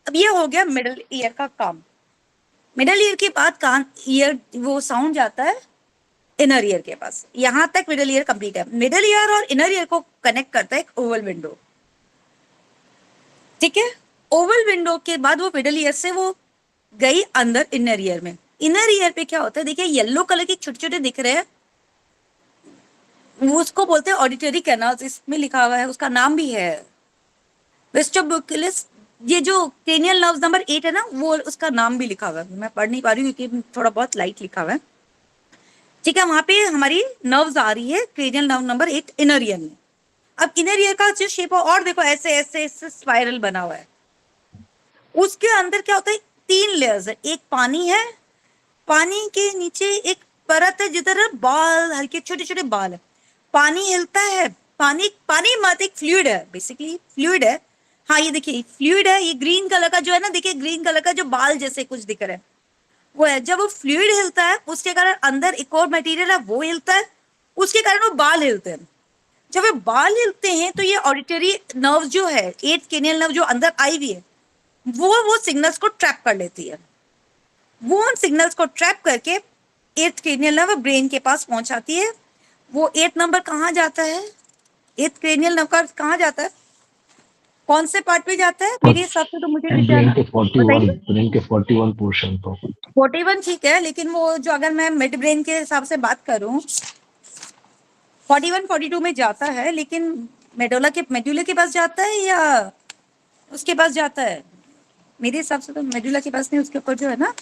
अब ये हो गया मिडल ईयर का काम, मिडल ईयर के बाद कान ईयर वो साउंड जाता है इनर ईयर के पास, यहां तक मिडल ईयर कंप्लीट है। मिडल ईयर और इनर ईयर को कनेक्ट करता है एक ओवल विंडो, ठीक है। ओवल विंडो के बाद वो मिडल ईयर से वो गई अंदर इनर ईयर में। इनर ईयर पे क्या होता है, देखिए येलो कलर के छोटे छोटे दिख रहे हैं, वो उसको बोलते हैं ऑडिटरी कैनाल्स, इसमें लिखा हुआ है, उसका नाम भी है वेस्टिब्युलस, ये जो क्रेनियल नर्व नंबर 8 है ना, वो उसका नाम भी लिखा हुआ है, मैं पढ़ नहीं पा रही हूँ क्योंकि थोड़ा बहुत लाइट लिखा हुआ है, ठीक है। वहां पे हमारी नर्व्स आ रही है cranial nerve number 8 inner ear में। अब इनर ईयर का जो शेप है, और देखो ऐसे ऐसे ऐसे स्पाइरल बना हुआ है, उसके अंदर क्या होता है, 3 लेयर्स है, एक पानी है, पानी के नीचे एक परत है जिधर बाल, हल्के छोटे छोटे बाल है, पानी हिलता है, पानी मत एक फ्लूइड है, बेसिकली फ्लूइड है, हाँ ये देखिए फ्लूइड है, ये ग्रीन कलर का जो है ना, देखिए ग्रीन कलर का जो बाल जैसे कुछ दिख रहा है वो है। जब वो फ्लूइड हिलता है उसके कारण अंदर एक और मटेरियल है वो हिलता है, उसके कारण वो बाल हिलते हैं। जब ये बाल हिलते हैं तो ये ऑडिटरी नर्व जो है, 8th क्रेनियल नर्व जो अंदर आई हुई है, वो सिग्नल्स को ट्रैप कर लेती है। वो उन सिग्नल्स को ट्रैप करके 8th क्रेनियल नर्व ब्रेन के पास पहुंचाती है। वो 8th नंबर कहाँ जाता है? 8th क्रेनियल नर्व का कहाँ जाता है? कौन से पार्ट पे जाता है? मेरे हिसाब से तो मुझे ब्रेन के 41 बताइए। ब्रेन के 41 पोर्शन तो 41 ठीक है, लेकिन वो जो अगर मैं मिड ब्रेन के हिसाब से बात करूं 41 42 में जाता है, लेकिन मेडुला के पास जाता है या उसके पास जाता है? मेरे हिसाब से तो मेडुला के पास नहीं, उसके ऊपर जो है ना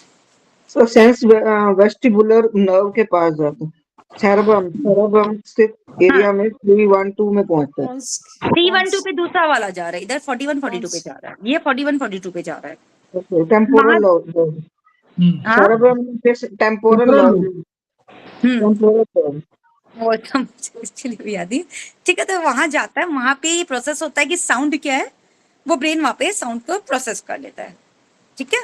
सो सेंस वेस्टिबुलर नर्व के पास जाता है, सेरेब्रम स्थित एरिया में 312 में पहुंचता है। 312 पे दूसरा वाला जा रहा है, इधर 41 42 पे जा रहा है, ये 41 42 पे जा रहा है। टेम्पोरल लॉब, हाँ? सेरेब्रम से टेम्पोरल लॉब, टेम्पोरल लॉब। वो एकदम चलिए भी याद ही। ठीक है, तो वहां जाता है, वहां पे ये प्रोसेस होता है कि साउंड क्या है, वो ब्रेन वहां पे साउंड को प्रोसेस कर लेता है। ठीक है,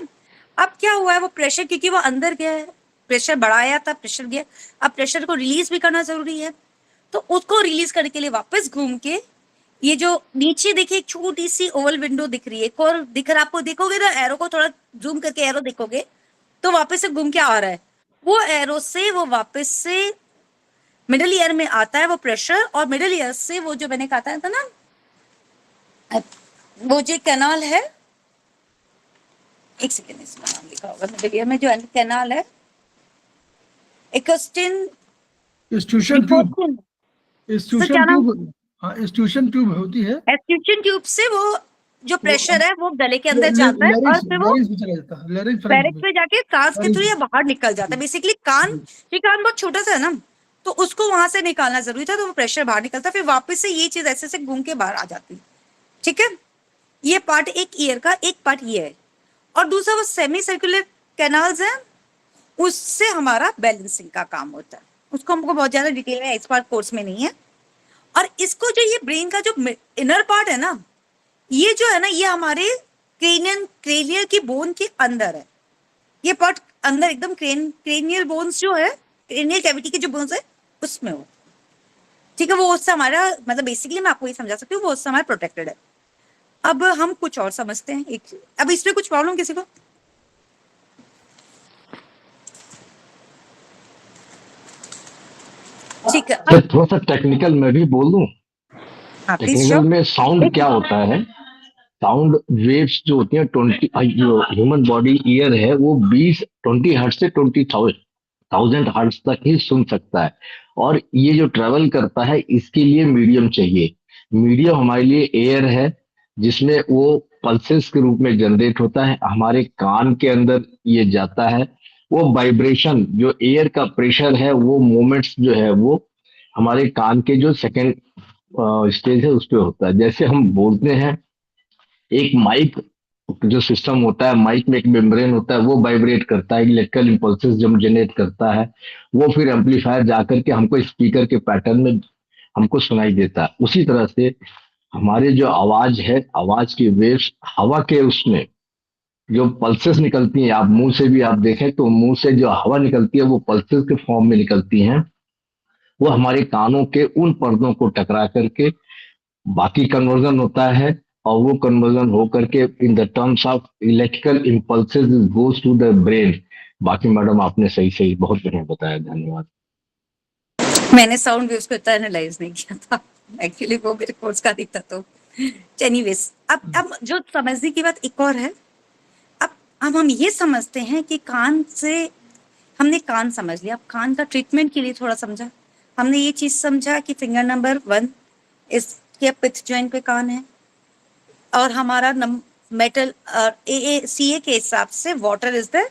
अब क्या हुआ है, वो प्रेशर क्योंकि वो अंदर गया है, प्रेशर बढ़ाया था, प्रेशर गया, अब प्रेशर को रिलीज भी करना जरूरी है। तो उसको रिलीज करने के लिए वापस घूम के ये जो नीचे देखिए एक छोटी सी ओवल विंडो दिख रही है, एक और दिख रहा है आपको, देखोगे ना एरो को थोड़ा जूम करके एरो देखोगे तो वापस से घूम के आ रहा है, वो एरो से वो वापस से मिडिल ईयर में आता है वो प्रेशर, और मिडिल ईयर से वो जो मैंने कहा था ना, वो जो कैनाल है, एक सेकेंड इसमें नाम लिखा होगा, मिडिल ईयर में जो कैनाल है, एक्स्टिन इंस्टीट्यूशन ट्यूब, इंस्टीट्यूशन ट्यूब, हाँ इंस्टीट्यूशन ट्यूब होती है। एस्ट्यूशन ट्यूब से वो जो प्रेशर है वो गले के अंदर जाता है और फिर वो फेरिक्स पे जाके सांस के थ्रू ये बाहर निकल जाता है। बेसिकली कान, ये कान बहुत छोटा सा है ना, तो उसको वहां से निकालना जरूरी था, तो वो प्रेशर बाहर निकलता, फिर वापस से ये चीज ऐसे से घूम के बाहर आ जाती। ठीक है, ये पार्ट एक ईयर का, एक पार्ट ये है, और दूसरा वो सेमी सर्कुलर कैनाल्स है, उससे हमारा बैलेंसिंग का काम होता है। उसको हमको बहुत ज्यादा डिटेल में इस पार्ट कोर्स में नहीं है। और इसको जो ये ब्रेन का जो इनर पार्ट है ना, ये जो है ना, ये हमारे क्रेनियल की बोन के अंदर है, ये पार्ट अंदर एकदम क्रेनियल बोन्स जो है, क्रेनियल कैविटी के जो बोन्स है उसमें हो। ठीक है, वो उससे हमारा मतलब बेसिकली मैं आपको ये समझा सकती हूँ, वो उससे हमारा प्रोटेक्टेड है। अब हम कुछ और समझते हैं एक, अब इसमें कुछ प्रॉब्लम किसी को? ठीक है, तो थोड़ा सा टेक्निकल मैं भी बोल दूं। प्लीज टेक्निकल में साउंड क्या होता है, साउंड वेव्स जो होती हैं 20, जो ह्यूमन बॉडी ईयर है वो 20 हर्ट्ज से 20,000 हर्ट्ज तक ही सुन सकता है, और ये जो ट्रेवल करता है इसके लिए मीडियम चाहिए। मीडियम हमारे लिए एयर है, जिसमें वो पल्सेस के रूप में जनरेट होता है, हमारे कान के अंदर ये जाता है। वो वाइब्रेशन जो एयर का प्रेशर है, वो मोमेंट्स जो है वो हमारे कान के जो सेकंड स्टेज है उस पर होता है। जैसे हम बोलते हैं, एक माइक जो सिस्टम होता है, माइक में एक मेम्ब्रेन होता है, वो वाइब्रेट करता है, इलेक्ट्रिकल इंपल्सेस जब जनरेट करता है, वो फिर एम्पलीफायर जाकर के हमको स्पीकर के पैटर्न में हमको सुनाई देता है। उसी तरह से हमारे जो आवाज है, आवाज की वेव्स हवा के उसमें जो पल्सेस निकलती हैं, आप मुंह से भी आप देखें तो मुंह से जो हवा निकलती है वो पल्सेस के फॉर्म में निकलती हैं, वो हमारे कानों के उन पर्दों को टकरा करके बाकी कन्वर्जन होता है, और वो कन्वर्जन हो करके in the terms of electrical impulses goes to the brain. बाकी मैडम आपने सही सही बहुत बढ़िया बताया, धन्यवाद। मैंने साउंड वेव्स को इतना एनालाइज नहीं किया था एक्चुअली, वो मेरे कोर्स का दिखता तो। एनीवेज, अब जो समझने की बात एक और है, अब हम ये समझते हैं कि कान से, हमने कान समझ लिया, अब कान का ट्रीटमेंट के लिए थोड़ा समझा। हमने ये चीज समझा कि फिंगर नंबर 1 इसके पिथ जॉइंट पे कान है, और हमारा मेटल AACA के हिसाब से water is the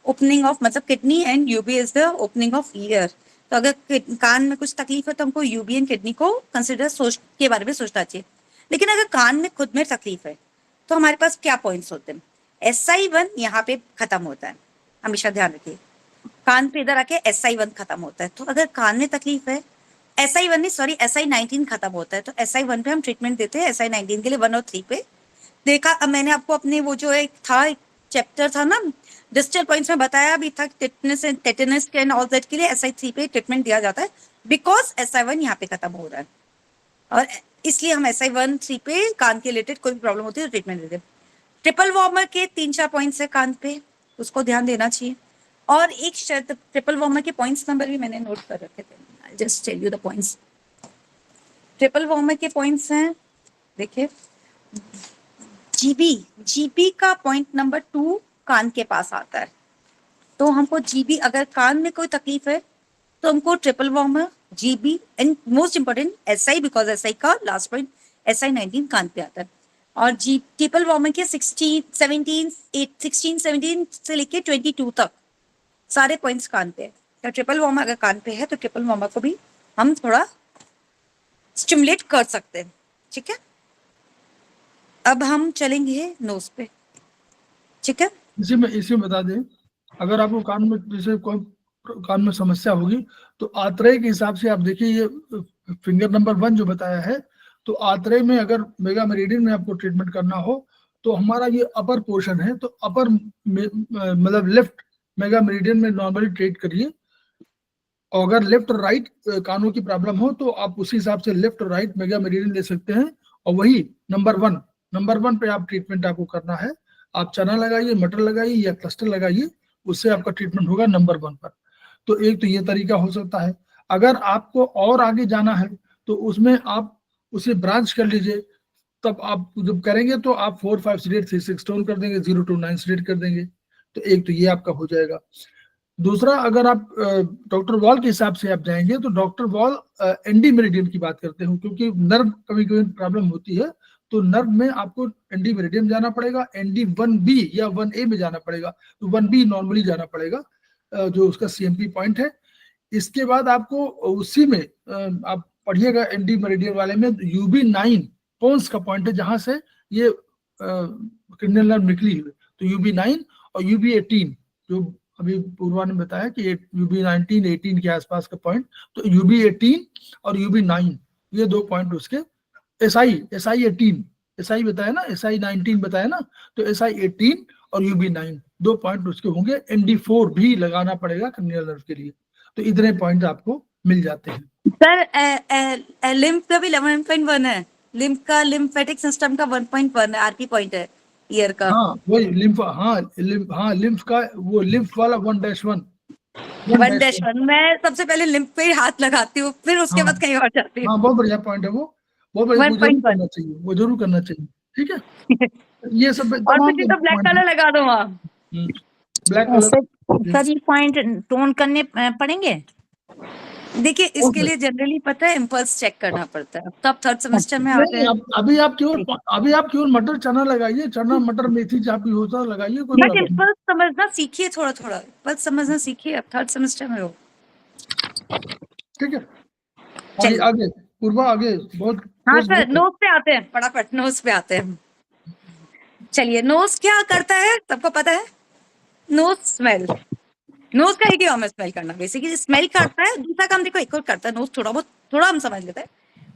opening of, मतलब kidney, and UB is the opening of ear. तो अगर कान में कुछ तकलीफ है तो हमको यूबी एंड किडनी को कंसिडर के बारे में सोचना चाहिए। लेकिन अगर कान में खुद में तकलीफ है तो हमारे पास क्या पॉइंट्स होते हैं? SI1 यहाँ पे खत्म होता है, हमेशा ध्यान रखिए, कान पे इधर आके SI1 खत्म होता है। तो अगर कान में तकलीफ है, SI19 खत्म होता है, तो SI1 पे हम ट्रीटमेंट देते हैं, SI19 के लिए 1 और 3 पे देखा। अब मैंने आपको अपने वो जो एक था, एक चैप्टर था ना डिस्टल पॉइंट्स में बताया भी था, टेटनस एंड ऑल दैट के लिए SI3 पे ट्रीटमेंट दिया जाता है, बिकॉज SI1 यहाँ पे खत्म हो रहा है। और इसलिए हम SI1-3 पे कान के रिलेटेड कोई प्रॉब्लम होती है तो ट्रीटमेंट देते हैं। ट्रिपल वार्मर के 3-4 पॉइंट्स है कान पे, उसको ध्यान देना चाहिए। और एक शर्त, ट्रिपल वार्मर के पॉइंट्स नंबर भी मैंने नोट कर रखे थे, just tell you the points. Triple warmer के पॉइंट्स हैं, देखिए जीबी का पॉइंट नंबर 2 कान के पास आता है, तो हमको जीबी, अगर कान में कोई तकलीफ है तो हमको triple warmer, GB and most important SI, because SI का लास्ट पॉइंट SI19 कान पे आता है। और ट्रिपल वार्मर के 16, 17 से लेके 22 तक सारे पॉइंट्स कान पे है। तो ट्रिपल वार्मर अगर कान पे है तो ट्रिपल वार्मर को भी हम थोड़ा स्टिमुलेट कर सकते हैं, ठीक है। अब हम चलेंगे नोज पे, ठीक है। इसी में बता दें, अगर आपको कान में जैसे कोई कान में समस्या होगी तो आत्रय के हिसाब से आप देखिए, ये फिंगर नंबर 1 जो बताया है, तो आत्रय में अगर मेगा मेरिडियन में आपको ट्रीटमेंट करना हो तो हमारा ये अपर पोर्शन है, तो अपर मतलब लेफ्ट मेगा मेरिडियन में नॉर्मली ट्रीट करिए। और अगर लेफ्ट और राइट कानों की प्रॉब्लम हो तो आप उसी हिसाब से लेफ्ट और राइट मेगा मेरिडियन ले सकते हैं। और वही नंबर वन पे आप ट्रीटमेंट आपको करना है। आप चना लगाइए, मटर लगाइए या क्लस्टर लगाइए, उससे आपका ट्रीटमेंट होगा नंबर 1 पर। तो एक तो ये तरीका हो सकता है। अगर आपको और आगे जाना है तो उसमें आप उसे ब्रांच कर लीजिए, तब आप जब करेंगे तो आप 4, 5 सीडेड 3, 6 टोन कर देंगे, 0 to 9 सीडेड कर देंगे। तो एक तो ये आपका हो जाएगा। दूसरा, अगर आप डॉक्टर वॉल के हिसाब से आप जाएंगे तो डॉक्टर वॉल एंडी मेरिडियन की बात करते हैं, क्योंकि नर्व कभी कभी प्रॉब्लम होती है तो नर्व में आपको एंडी मेरिडियन जाना पड़ेगा, एंडी 1B या 1A में जाना पड़ेगा। तो 1B नॉर्मली जाना पड़ेगा, जो उसका CMP पॉइंट है। इसके बाद आपको उसी में आप पढ़िएगा एंडी मेरिडियन वाले में UB9 पोन्स का पॉइंट है, जहां से ये क्रिनियल नर्व निकली हुई। तो UB9 और UB18 जो अभी पूर्वा ने बताया कि UB19, 18 के आसपास का पॉइंट, तो UB18 और UB9 ये 2 पॉइंट उसके। SI18 SI बताया ना, SI19 बताया ना, तो SI18 और UB9 2 पॉइंट उसके होंगे। ND4 भी लगाना पड़ेगा क्रिनियल नर्व के लिए। तो इतने पॉइंट आपको मिल जाते हैं। सर लिम्फ का भी 11.1 है, लिम्फ का लिम्फेटिक सिस्टम का 1.1 है, RP पॉइंट है ईयर का। हाँ वही लिम्फ, लिम्फ का वो लिम्फ वाला 1-1 1-1 मैं सबसे पहले लिम्फ पे ही हाथ लगाती हूँ, फिर उसके बाद कहीं और जाती हूँ। हाँ बहुत बढ़िया पॉइंट है वो, बहुत बढ़िया, वो जरूर करना चाहिए, वो जरूर करना चाहिए, ठीक है। ये सब और कुछ तो ब्लैक कलर लगा दो वहाँ। ब्लैक कलर सर ये पॉइंट टोन करने पड़ेंगे। देखिए इसके लिए जनरली पता है इम्पल्स चेक करना पड़ता है, तब 3rd सेमेस्टर में आते हैं। अभी आप केवल मटर चना लगाइए, चना मटर मेथी जहाँ भी होता लगाइए, कोई बट इम्पल्स समझना सीखिए, थोड़ा थोड़ा इम्पल्स समझना सीखिए, अब 3rd सेमेस्टर में हो, ठीक है। आगे पूर्वा, आगे बहुत। हाँ सर नोज पे आते हैं, फटाफट नोज पे आते हैं। चलिए नोज क्या करता है सबको पता है, नोज स्मेल, नोज का एक ही काम है स्मेल करना, बेसिकली स्मेल करता है। दूसरा काम देखो एक और करता है नोज, थोड़ा हम समझ लेते हैं।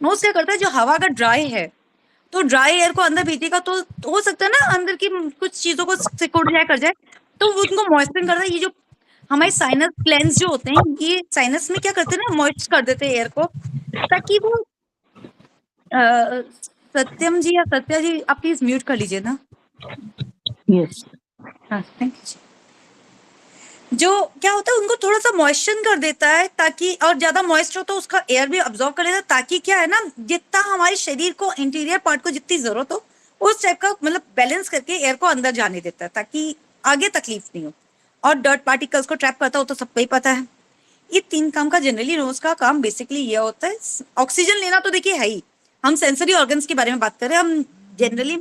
नोज क्या करता है, जो हवा अगर ड्राई है तो ड्राई एयर को अंदर भेजेगा, तो हो सकता है ना अंदर की कुछ चीजों को सिकुड़ जाए, कर जाए, तो वो उनको मॉइस्चर करता है। ये जो हमारे साइनस ग्लैंड्स जो होते हैं, ये साइनस में क्या करते हैं ना, मॉइस्ट कर देते हैं एयर को, ताकि वो सत्यम जी या सत्या जी आप प्लीज म्यूट कर लीजिए ना। यस हाँ थैंक यू। जो क्या होता है उनको थोड़ा सा मॉइस्चर कर देता है, ताकि, और ज्यादा मॉइस्ट हो तो उसका एयर भी अब्सॉर्ब कर लेता है, ताकि क्या है ना, जितना हमारे शरीर को इंटीरियर पार्ट को जितनी जरूरत हो उस टाइप का मतलब बैलेंस करके एयर को अंदर जाने देता है, ताकि आगे तकलीफ नहीं हो। और डर्ट पार्टिकल्स को ट्रैप करता हो तो सबको ही पता है। ये 3 काम का जनरली नोज का काम बेसिकली ये होता है। ऑक्सीजन लेना तो देखिए है ही, हम सेंसरी ऑर्गन्स के बारे में बात कर रहे हैं, हम जनरली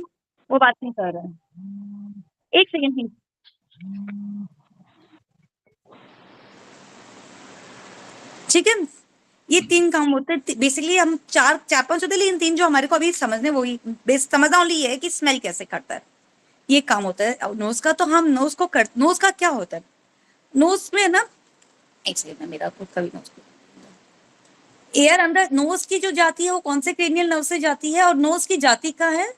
वो बात नहीं कर रहे हैं। एक सेकेंड प्लीज। ठीक है, ये 3 काम होते हैं बेसिकली। हम 4-5 होते हैं, लेकिन 3 जो हमारे को अभी समझने, वही बेस समझना ओनली ये है कि स्मेल कैसे करता है, ये काम होता है नोज का। तो हम नोज का क्या होता है, नोज में ना, एक सेकेंड में मेरा खुद का भी नोज, एयर अंदर नोज की जो जाती है वो कौन से क्रेनियल नर्व से जाती है, और नोज की जाती का है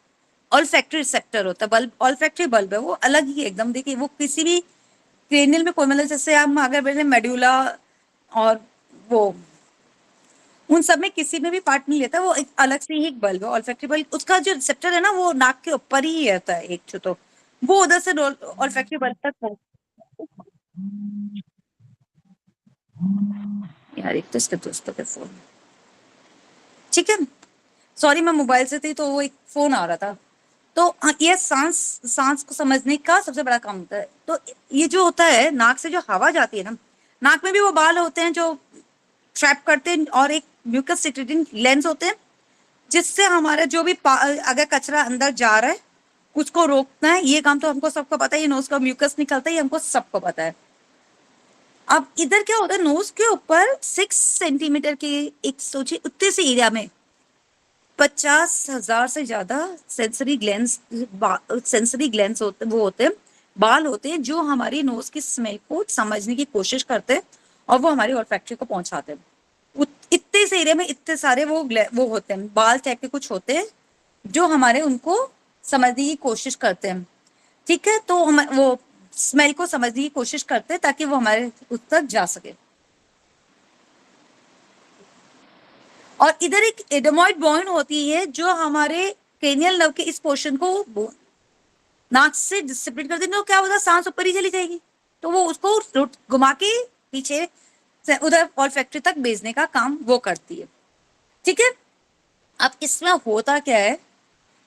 ऑल्फैक्टरी रिसेप्टर होता है, बल्ब, ऑल्फैक्टरी बल्ब है, वो अलग ही एकदम। देखिए वो किसी भी क्रेनियल में कोई, मतलब जैसे हम अगर बोले मेडुला और वो उन सब में किसी में भी पार्ट नहीं लेता, वो एक अलग से ही एक बल्ब है ऑल्फैक्टरी बल्ब, उसका जो रिसेप्टर है ना वो नाक के ऊपर ही रहता है एक जो, तो वो उधर से ऑल्फैक्टरी बल्ब तक है। यार एक तो इसके दोस्तों के फोन, ठीक है सॉरी मैं मोबाइल से थी तो वो एक फोन आ रहा था। तो ये सांस को समझने का सबसे बड़ा काम होता है। तो ये जो होता है नाक से जो हवा जाती है ना, नाक में भी वो बाल होते हैं जो ट्रैप करते हैं, और एक म्यूकस सिक्रेटिंग ग्लैंड्स होते हैं जिससे हमारा जो भी अगर कचरा अंदर जा रहा है उसको रोकना है। ये काम तो हमको सबको पता है, ये नोज का म्यूकस निकलता है, ये हमको सबको पता है। अब इधर क्या होता है, नोज के ऊपर 6 सेंटीमीटर के एक सोचिए उतने से एरिया में 50,000 से ज्यादा सेंसरी ग्लैंड्स होते हैं, बाल होते हैं जो हमारी नोज की स्मेल को समझने की कोशिश करते हैं और वो हमारी ऑल्फैक्टरी को पहुंचाते हैं। इतने से एरिया में इतने सारे वो होते हैं, बाल टाइप के कुछ होते हैं जो हमारे उनको समझने की कोशिश करते हैं, ठीक है। तो हम वो स्मेल को समझने की कोशिश करते हैं ताकि वो हमारे उस तक जा सके। और इधर एक एडेमॉइड बोन होती है जो हमारे क्रेनियल नर्व के इस पोर्शन को नाक से डिस्ट्रीब्यूट कर देती है। तो क्या होगा, सांस ऊपर ही चली जाएगी तो वो उसको घुमा के पीछे उधर ऑल्फैक्टरी तक भेजने का काम वो करती है, ठीक है। अब इसमें होता क्या है,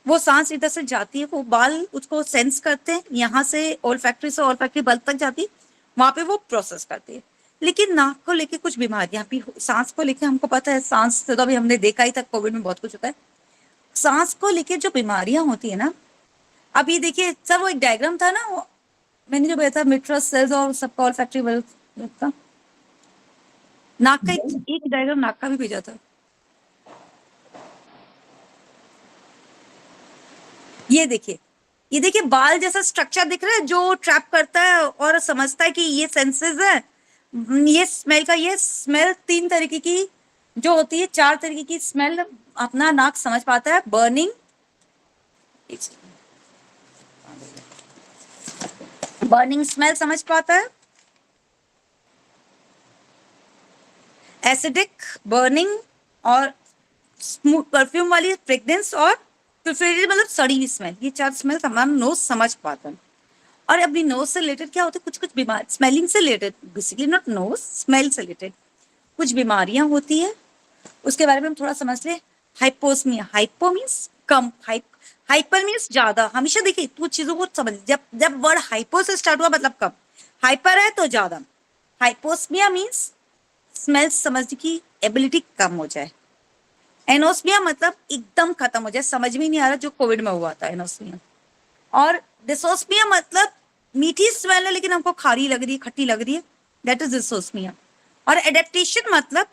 वो सांस इधर से जाती है, वो बाल उसको सेंस करते हैं, यहाँ से ऑल्फैक्टरी बल्ब तक जाती है, वहां पे वो प्रोसेस करती है। लेकिन नाक को लेके कुछ बीमारियां भी, सांस को लेके हमको पता है, सांस से तो अभी हमने देखा ही था, कोविड में बहुत कुछ होता है। सांस को लेके जो बीमारियां होती है ना, अब ये देखिए सर वो एक डायग्राम था ना, वो मैंने जो भेजा था मिट्रस सेल्स और सबका ऑल्फैक्टरी बल्ब का, नाक का एक डायग्राम नाक का भी भेजा था। ये देखिए बाल जैसा स्ट्रक्चर दिख रहा है जो ट्रैप करता है और समझता है कि ये सेंसेस है, ये स्मेल 3 तरीके की जो होती है, 4 तरीके की स्मेल अपना नाक समझ पाता है। बर्निंग स्मेल समझ पाता है, एसिडिक, बर्निंग और स्मूथ परफ्यूम वाली फ्रेग्रेंस, और मतलब सड़ी हुई स्मेल, ये 4 स्मेल हमारा नोज समझ पाता है। और अपनी नोज से रिलेटेड क्या होता है, कुछ बीमारी स्मेलिंग से related, basically not nose, smell से रिलेटेड कुछ बीमारियां होती है, उसके बारे में हम थोड़ा समझ ले। हाइपोस्मिया, हाइपो मीन्स कम, हाइपर मीन्स ज्यादा। हमेशा देखिए कुछ चीजों को समझ, जब वर्ड हाइपो से स्टार्ट हुआ मतलब कम, हाइपर है तो ज्यादा। हाइपोस्मिया मीन्स स्मेल समझने की एबिलिटी कम हो जाए। एनोस्मिया मतलब एकदम खत्म हो जाए, समझ में नहीं आ रहा, जो कोविड में हुआ था एनोस्मिया। और डिसोस्मिया मतलब मीठी स्मेल है लेकिन हमको खारी लग रही है, खट्टी लग रही है, दैट इज डिसोस्मिया। और एडेप्टेशन मतलब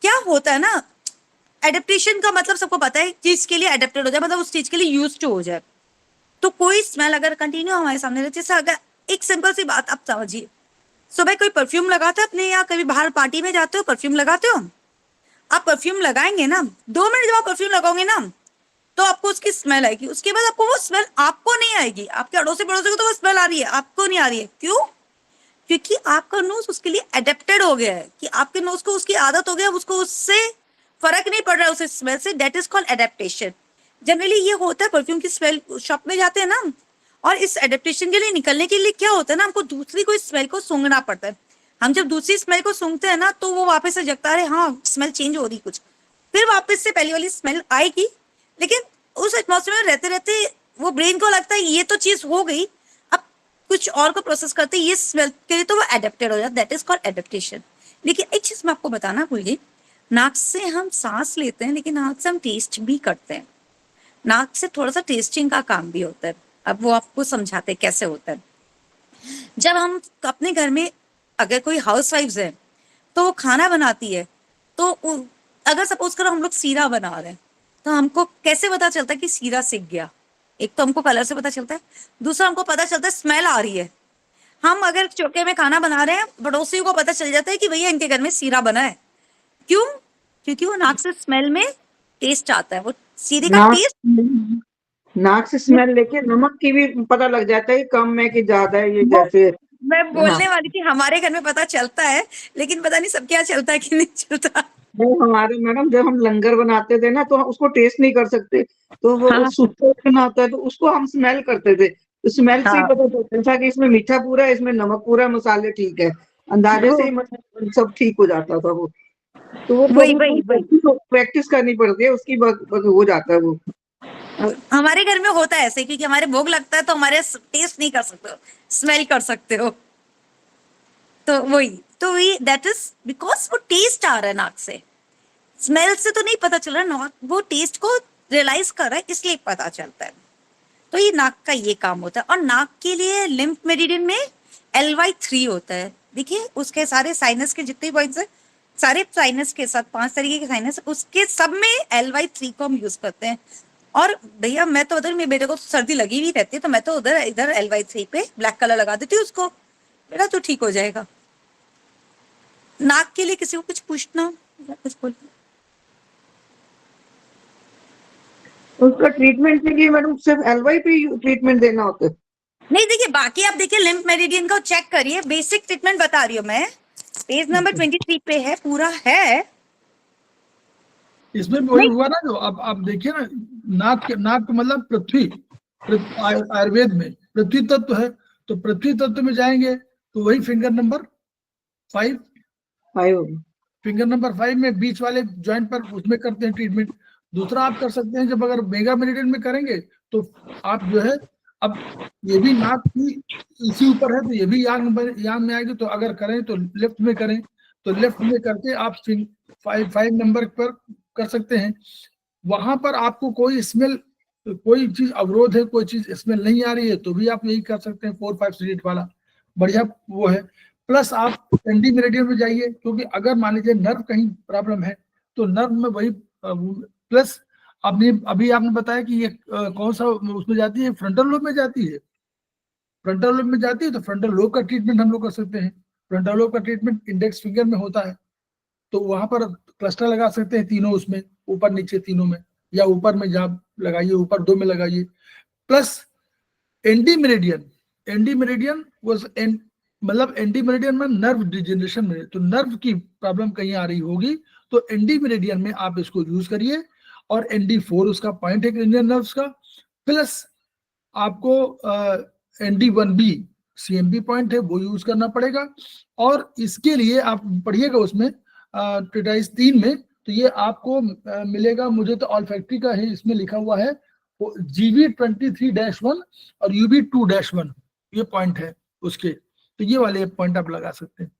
क्या होता है ना, एडेप्टेशन का मतलब सबको पता है, चीज के लिए एडेप्टेड हो जाए, मतलब उस चीज के लिए यूज्ड हो जाए। तो कोई स्मेल अगर कंटिन्यू हमारे सामने रहती है, जैसे अगर एक सिंपल सी बात आप समझिए, सुबह कोई परफ्यूम लगाता है अपने, या कभी बाहर पार्टी में जाते हो परफ्यूम लगाते हो, आप परफ्यूम लगाएंगे ना, 2 मिनट जब आप परफ्यूम लगाओगे ना तो आपको उसकी स्मेल आएगी, उसके बाद आपको वो स्मेल आपको नहीं आएगी, आपके अड़ोसी पड़ोसी को तो वो स्मेल आ रही है, आपको नहीं आ रही है। क्यों? क्योंकि आपका नोज उसके लिए एडेप्टेड हो गया है, कि आपके नोज को उसकी आदत हो गया, उसको उससे फर्क नहीं पड़ रहा है उस स्मेल से, that is called adaptation. Generally ये होता है, परफ्यूम की स्मेल शॉप में जाते हैं ना, और इस एडेप्टेशन के लिए निकलने के लिए क्या होता है ना, हमको दूसरी कोई स्मेल को सूंघना पड़ता है। हम जब दूसरी स्मेल को सूंघते हैं ना तो वो वापस से जगता है, हाँ स्मेल चेंज हो रही कुछ, फिर वापस से पहली वाली स्मेल आएगी। लेकिन उस एटमॉस्फेयर में रहते रहते वो ब्रेन को लगता है ये तो चीज हो गई, अब कुछ और को प्रोसेस करते ये स्मेल के लिए, तो वो एडेप्टेड हो जाता है, दैट इज कॉल्ड एडेप्टेशन। लेकिन एक चीज मैं आपको बताना भूल गई, नाक से हम सांस लेते हैं लेकिन नाक से हम टेस्ट भी करते हैं, नाक से थोड़ा सा टेस्टिंग का काम भी होता है। अब वो आपको समझाते हैं कैसे होता है। जब हम अपने घर में अगर कोई हाउस वाइफ है तो वो खाना बनाती है, तो अगर सपोज करो हम लोग सीरा बना रहे हैं तो हमको कैसे पता चलता है कि सीरा सिक गया? एक तो हमको कलर से पता चलता है, दूसरा हमको पता चलता है स्मेल आ रही है। हम अगर चौके में खाना बना रहे हैं, पड़ोसियों को पता चल जाता है कि भैया इनके घर में सीरा बना है। क्यों? क्योंकि वो नाक से स्मेल में टेस्ट आता है, वो सीरे का टेस्ट नाक से स्मेल लेके नमक की भी पता लग जाता है कि कम है कि ज्यादा है। ये जैसे मैं बोलने वाली थी, हमारे घर में पता चलता है लेकिन पता नहीं सबके यहाँ चलता है कि नहीं चलता। नहीं, हमारे मैडम जब हम लंगर बनाते थे ना तो हम उसको टेस्ट नहीं कर सकते, तो वो हाँ सुना होता है तो उसको हम स्मेल करते थे, तो स्मेल से ही हाँ पता चलता था कि इसमें मीठा पूरा है, इसमें नमक पूरा है, मसाले ठीक है, अंदाजे से ही मतलब सब ठीक हो जाता था वो। तो वो वही थोड़ी वही वही प्रैक्टिस करनी पड़ती है उसकी, हो जाता है वो। हमारे घर में होता है ऐसे, क्योंकि हमारे भोग लगता है तो हमारे टेस्ट नहीं कर सकते हो, स्मेल कर सकते हो। तो वही दैट इज बिकॉज वो टेस्ट आ रहा है नाक से, स्मेल से तो नहीं पता चल रहा ना, वो टेस्ट को रियलाइज कर रहा है, इसलिए पता चलता है। तो ये नाक का ये काम होता है। और नाक के लिए लिम्फ मेरिडियन में LY3 होता है। देखिए उसके सारे साइनस के जितने पॉइंट्स है, सारे साइनस के साथ 5 तरीके के साइनस, उसके सब में LY3 को हम यूज करते हैं। और भैया मैं तो उधर, मेरे बेटे को सर्दी लगी हुई रहती है तो मैं तो उधर इधर LY3 पे ब्लैक कलर लगा देती हूँ उसको, बेटा तो ठीक हो जाएगा। नाक के लिए किसी को कुछ पूछना या कुछ बोलना? उसका ट्रीटमेंट के लिए मैडम सिर्फ LY पे ट्रीटमेंट देना होता है? नहीं देखिए, बाकी आप देखिए लिम्फ मेरिडियन को चेक करिए, बेसिक ट्रीटमेंट बता रही हूँ मैं, पेज नंबर 23 पे है, पूरा है। इसमें भी वही नहीं हुआ ना, जो आप देखिए ना, नाक का मतलब पृथ्वी, आयुर्वेद में पृथ्वी तत्व है, तो पृथ्वी तत्व में जाएंगे तो वही फिंगर नंबर 5, फिंगर नंबर 5 में बीच वाले जॉइंट पर, उसमें करते हैं ट्रीटमेंट। दूसरा आप कर सकते हैं, जब अगर मेगा मेरिडियन में करेंगे तो आप जो है, अब ये भी नाक की इसी ऊपर है तो ये भी यांग में आएगी, तो अगर करें तो लेफ्ट में करें, तो लेफ्ट में करके आप 5 नंबर पर कर सकते हैं। वहां पर आपको कोई स्मेल, कोई चीज अवरोध है, कोई चीज स्मेल नहीं आ रही है, तो भी आप यही कर सकते हैं 4-5 वाला, बढ़िया वो है। प्लस आप एंडी मेरिडियन में जाइए, क्योंकि अगर मान लीजिए नर्व कहीं प्रॉब्लम है तो नर्व में वही प्लस आपने अभी आपने बताया कि ये कौन सा उसमें जाती है, फ्रंटल लोब में जाती है, फ्रंटल लोब में जाती है, तो फ्रंटल लोब का ट्रीटमेंट हम लोग कर सकते हैं। फ्रंटल लोब का ट्रीटमेंट इंडेक्स फिंगर में होता है, तो वहां पर क्लस्टर लगा सकते हैं तीनों, उसमें ऊपर नीचे तीनों में, या ऊपर में जहाँ लगाइए, ऊपर 2 में लगाइए। प्लस एंडी मेरिडियन वाज मतलब एंडी मेरिडियन में नर्व डिजेनरेशन में, तो नर्व की प्रॉब्लम कहीं आ रही होगी तो एंडी मेरिडियन में आप इसको यूज करिए। और ND4 उसका पॉइंट है इंडियन नर्व्स का, प्लस आपको ND1B CMB पॉइंट है वो यूज करना पड़ेगा। और इसके लिए आप पढ़िएगा उसमें ट्रीटाइज 3 में, तो ये आपको मिलेगा, मुझे तो ऑल्फैक्टरी का है, इसमें लिखा हुआ है GB23-1 और UB2-1, ये पॉइंट है उसके, तो ये वाले पॉइंट आप लगा सकते हैं।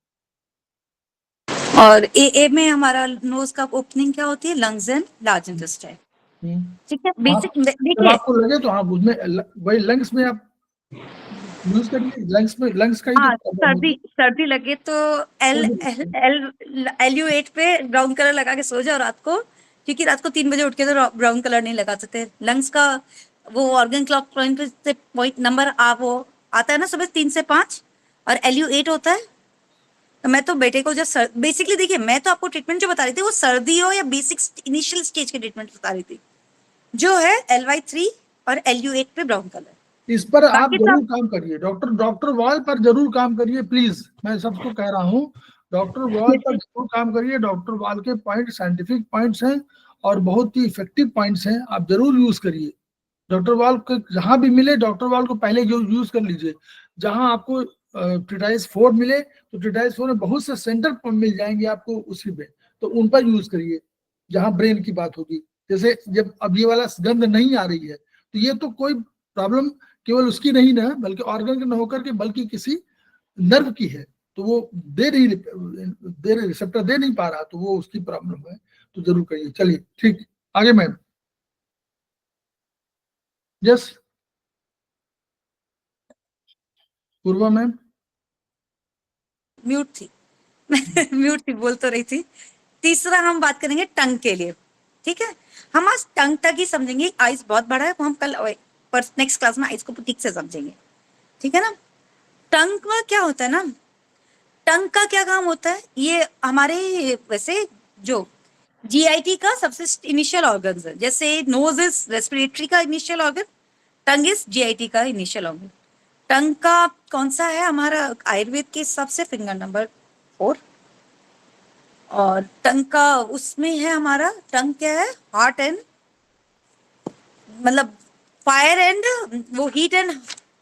और ए में हमारा नोज का ओपनिंग क्या होती है, लंग्स एंड लार्ज इंटेस्टाइन, ठीक है। बेसिक जब देखिए, आपको लगे तो आप उसमें वही लंग्स में आप यूज करिए, लंग्स का ही हाँ तो प्रॉब्लम होगी। सर्दी लगे तो LU8 पे ब्राउन कलर लगा के सो जाओ रात को, क्योंकि रात को 3 बजे उठ के तो ब्राउन कलर नहीं लगा सकते। लंग्स का वो ऑर्गन क्लॉक पॉइंट नंबर वो आता है ना सुबह 3 से 5, और LU8 होता है। तो मैं तो बेटे को जब बेसिकली देखिए, मैं तो आपको ट्रीटमेंट जो बता रही थी वो सर्दी हो या बेसिक इनिशियल स्टेज के ट्रीटमेंट बता रही थी, जो है LY3 और LU8 पे ब्राउन कलर। इस पर आप बाकी जरूर काम करिए, डॉक्टर वॉल पर जरूर काम करिए प्लीज, मैं सबको कह रहा हूँ, डॉक्टर वॉल पर जरूर काम करिए। डॉक्टर वॉल के पॉइंट साइंटिफिक पॉइंट्स हैं और बहुत ही इफेक्टिव पॉइंट्स हैं, आप जरूर यूज करिए। डॉक्टर वॉल को जहां भी मिले, डॉक्टर वॉल को पहले यूज कर लीजिए। जहां आपको ट्रीटाइज 4 मिले, तो ट्रीटाइज 4 में बहुत से सेंटर मिल जाएंगे आपको उसी पे, तो उन पर यूज करिए जहां ब्रेन की बात होगी। जैसे जब अब ये वाला गंध नहीं आ रही है, तो ये तो कोई प्रॉब्लम केवल उसकी नहीं ना, बल्कि ऑर्गन की न होकर के बल्कि किसी नर्व की है, तो वो रिसेप्टर दे नहीं पा रहा, तो वो उसकी प्रॉब्लम है, तो जरूर करिए। चलिए ठीक, आगे मैम। यस पूर्वा मैम। म्यूट थी म्यूट थी, बोल तो रही थी। तीसरा हम बात करेंगे टंग के लिए, ठीक है। हम आज टंग तक ही समझेंगे, आइस बहुत बड़ा है, हम कल नेक्स्ट क्लास में आइस को ठीक से समझेंगे, ठीक है ना। टंग का क्या होता है ना, टंग का क्या काम होता है, ये हमारे वैसे जो GIT का सबसे इनिशियल ऑर्गन है, जैसे नोज इज रेस्पिरेटरी का initial organ, tongue is GIT का इनिशियल ऑर्गन। टंग का कौन सा है हमारा आयुर्वेद के हिसाब से, फिंगर नंबर 4, और टंग का उसमें है हमारा, टंग क्या है, हार्ट एंड मतलब फायर एंड वो हीट एंड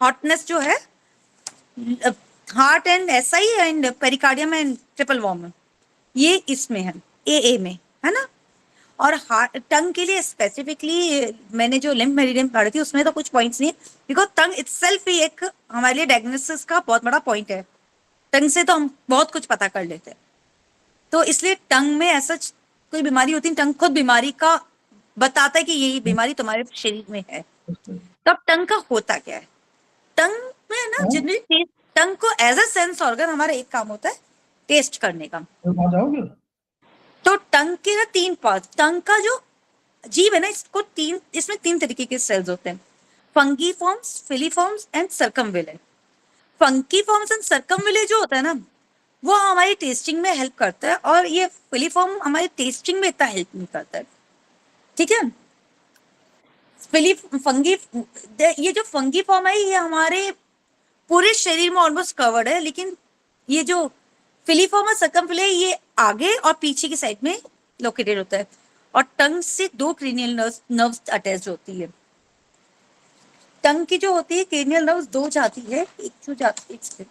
हॉटनेस जो है, heart and SI and pericardium and triple warm, ये इसमें है ए में, है ना। और हार्ट टंग के लिए स्पेसिफिकली मैंने जो लिम्फ मेरिडियन पढ़ी थी उसमें तो कुछ पॉइंट्स नहीं है, बिकॉज टंग इटसेल्फ ही एक हमारे लिए डायग्नोसिस का बहुत बड़ा पॉइंट है। टंग से तो हम बहुत कुछ पता कर लेते हैं, तो इसलिए टंग में ऐसा कोई बीमारी होती है, टंग खुद बीमारी का बताता है कि ये बीमारी तुम्हारे शरीर में है। तो अब टंग का होता क्या है, टंग में ना जनरली टंग को एज अ सेंस ऑर्गन हमारा एक काम होता है टेस्ट करने का। वहां जाओगे? तो टंग के ना 3 पार्ट, टंग का जो जीव है ना इसको इसमें 3 तरीके के सेल्स होते हैं, fungiforms, filiforms and circumvallate. Fungiforms and circumvallate जो होता है ना वो हमारी टेस्टिंग में हेल्प करता है, और ये फिलीफॉर्म हमारी टेस्टिंग में इतना हेल्प नहीं करता है, ठीक है। फंगी, ये जो फंगी फॉर्म है ये हमारे पूरे शरीर में ऑलमोस्ट कवर्ड है, लेकिन ये जो फिलीफॉर्म और सर्कमविले ये आगे और पीछे की साइड में लोकेटेड होता है, और टंग से 2 क्रेनियल नर्व्स अटैच होती है। टंग की जो होती है क्रेनियल नर्व्स 2 जाती है, एक जो जाती है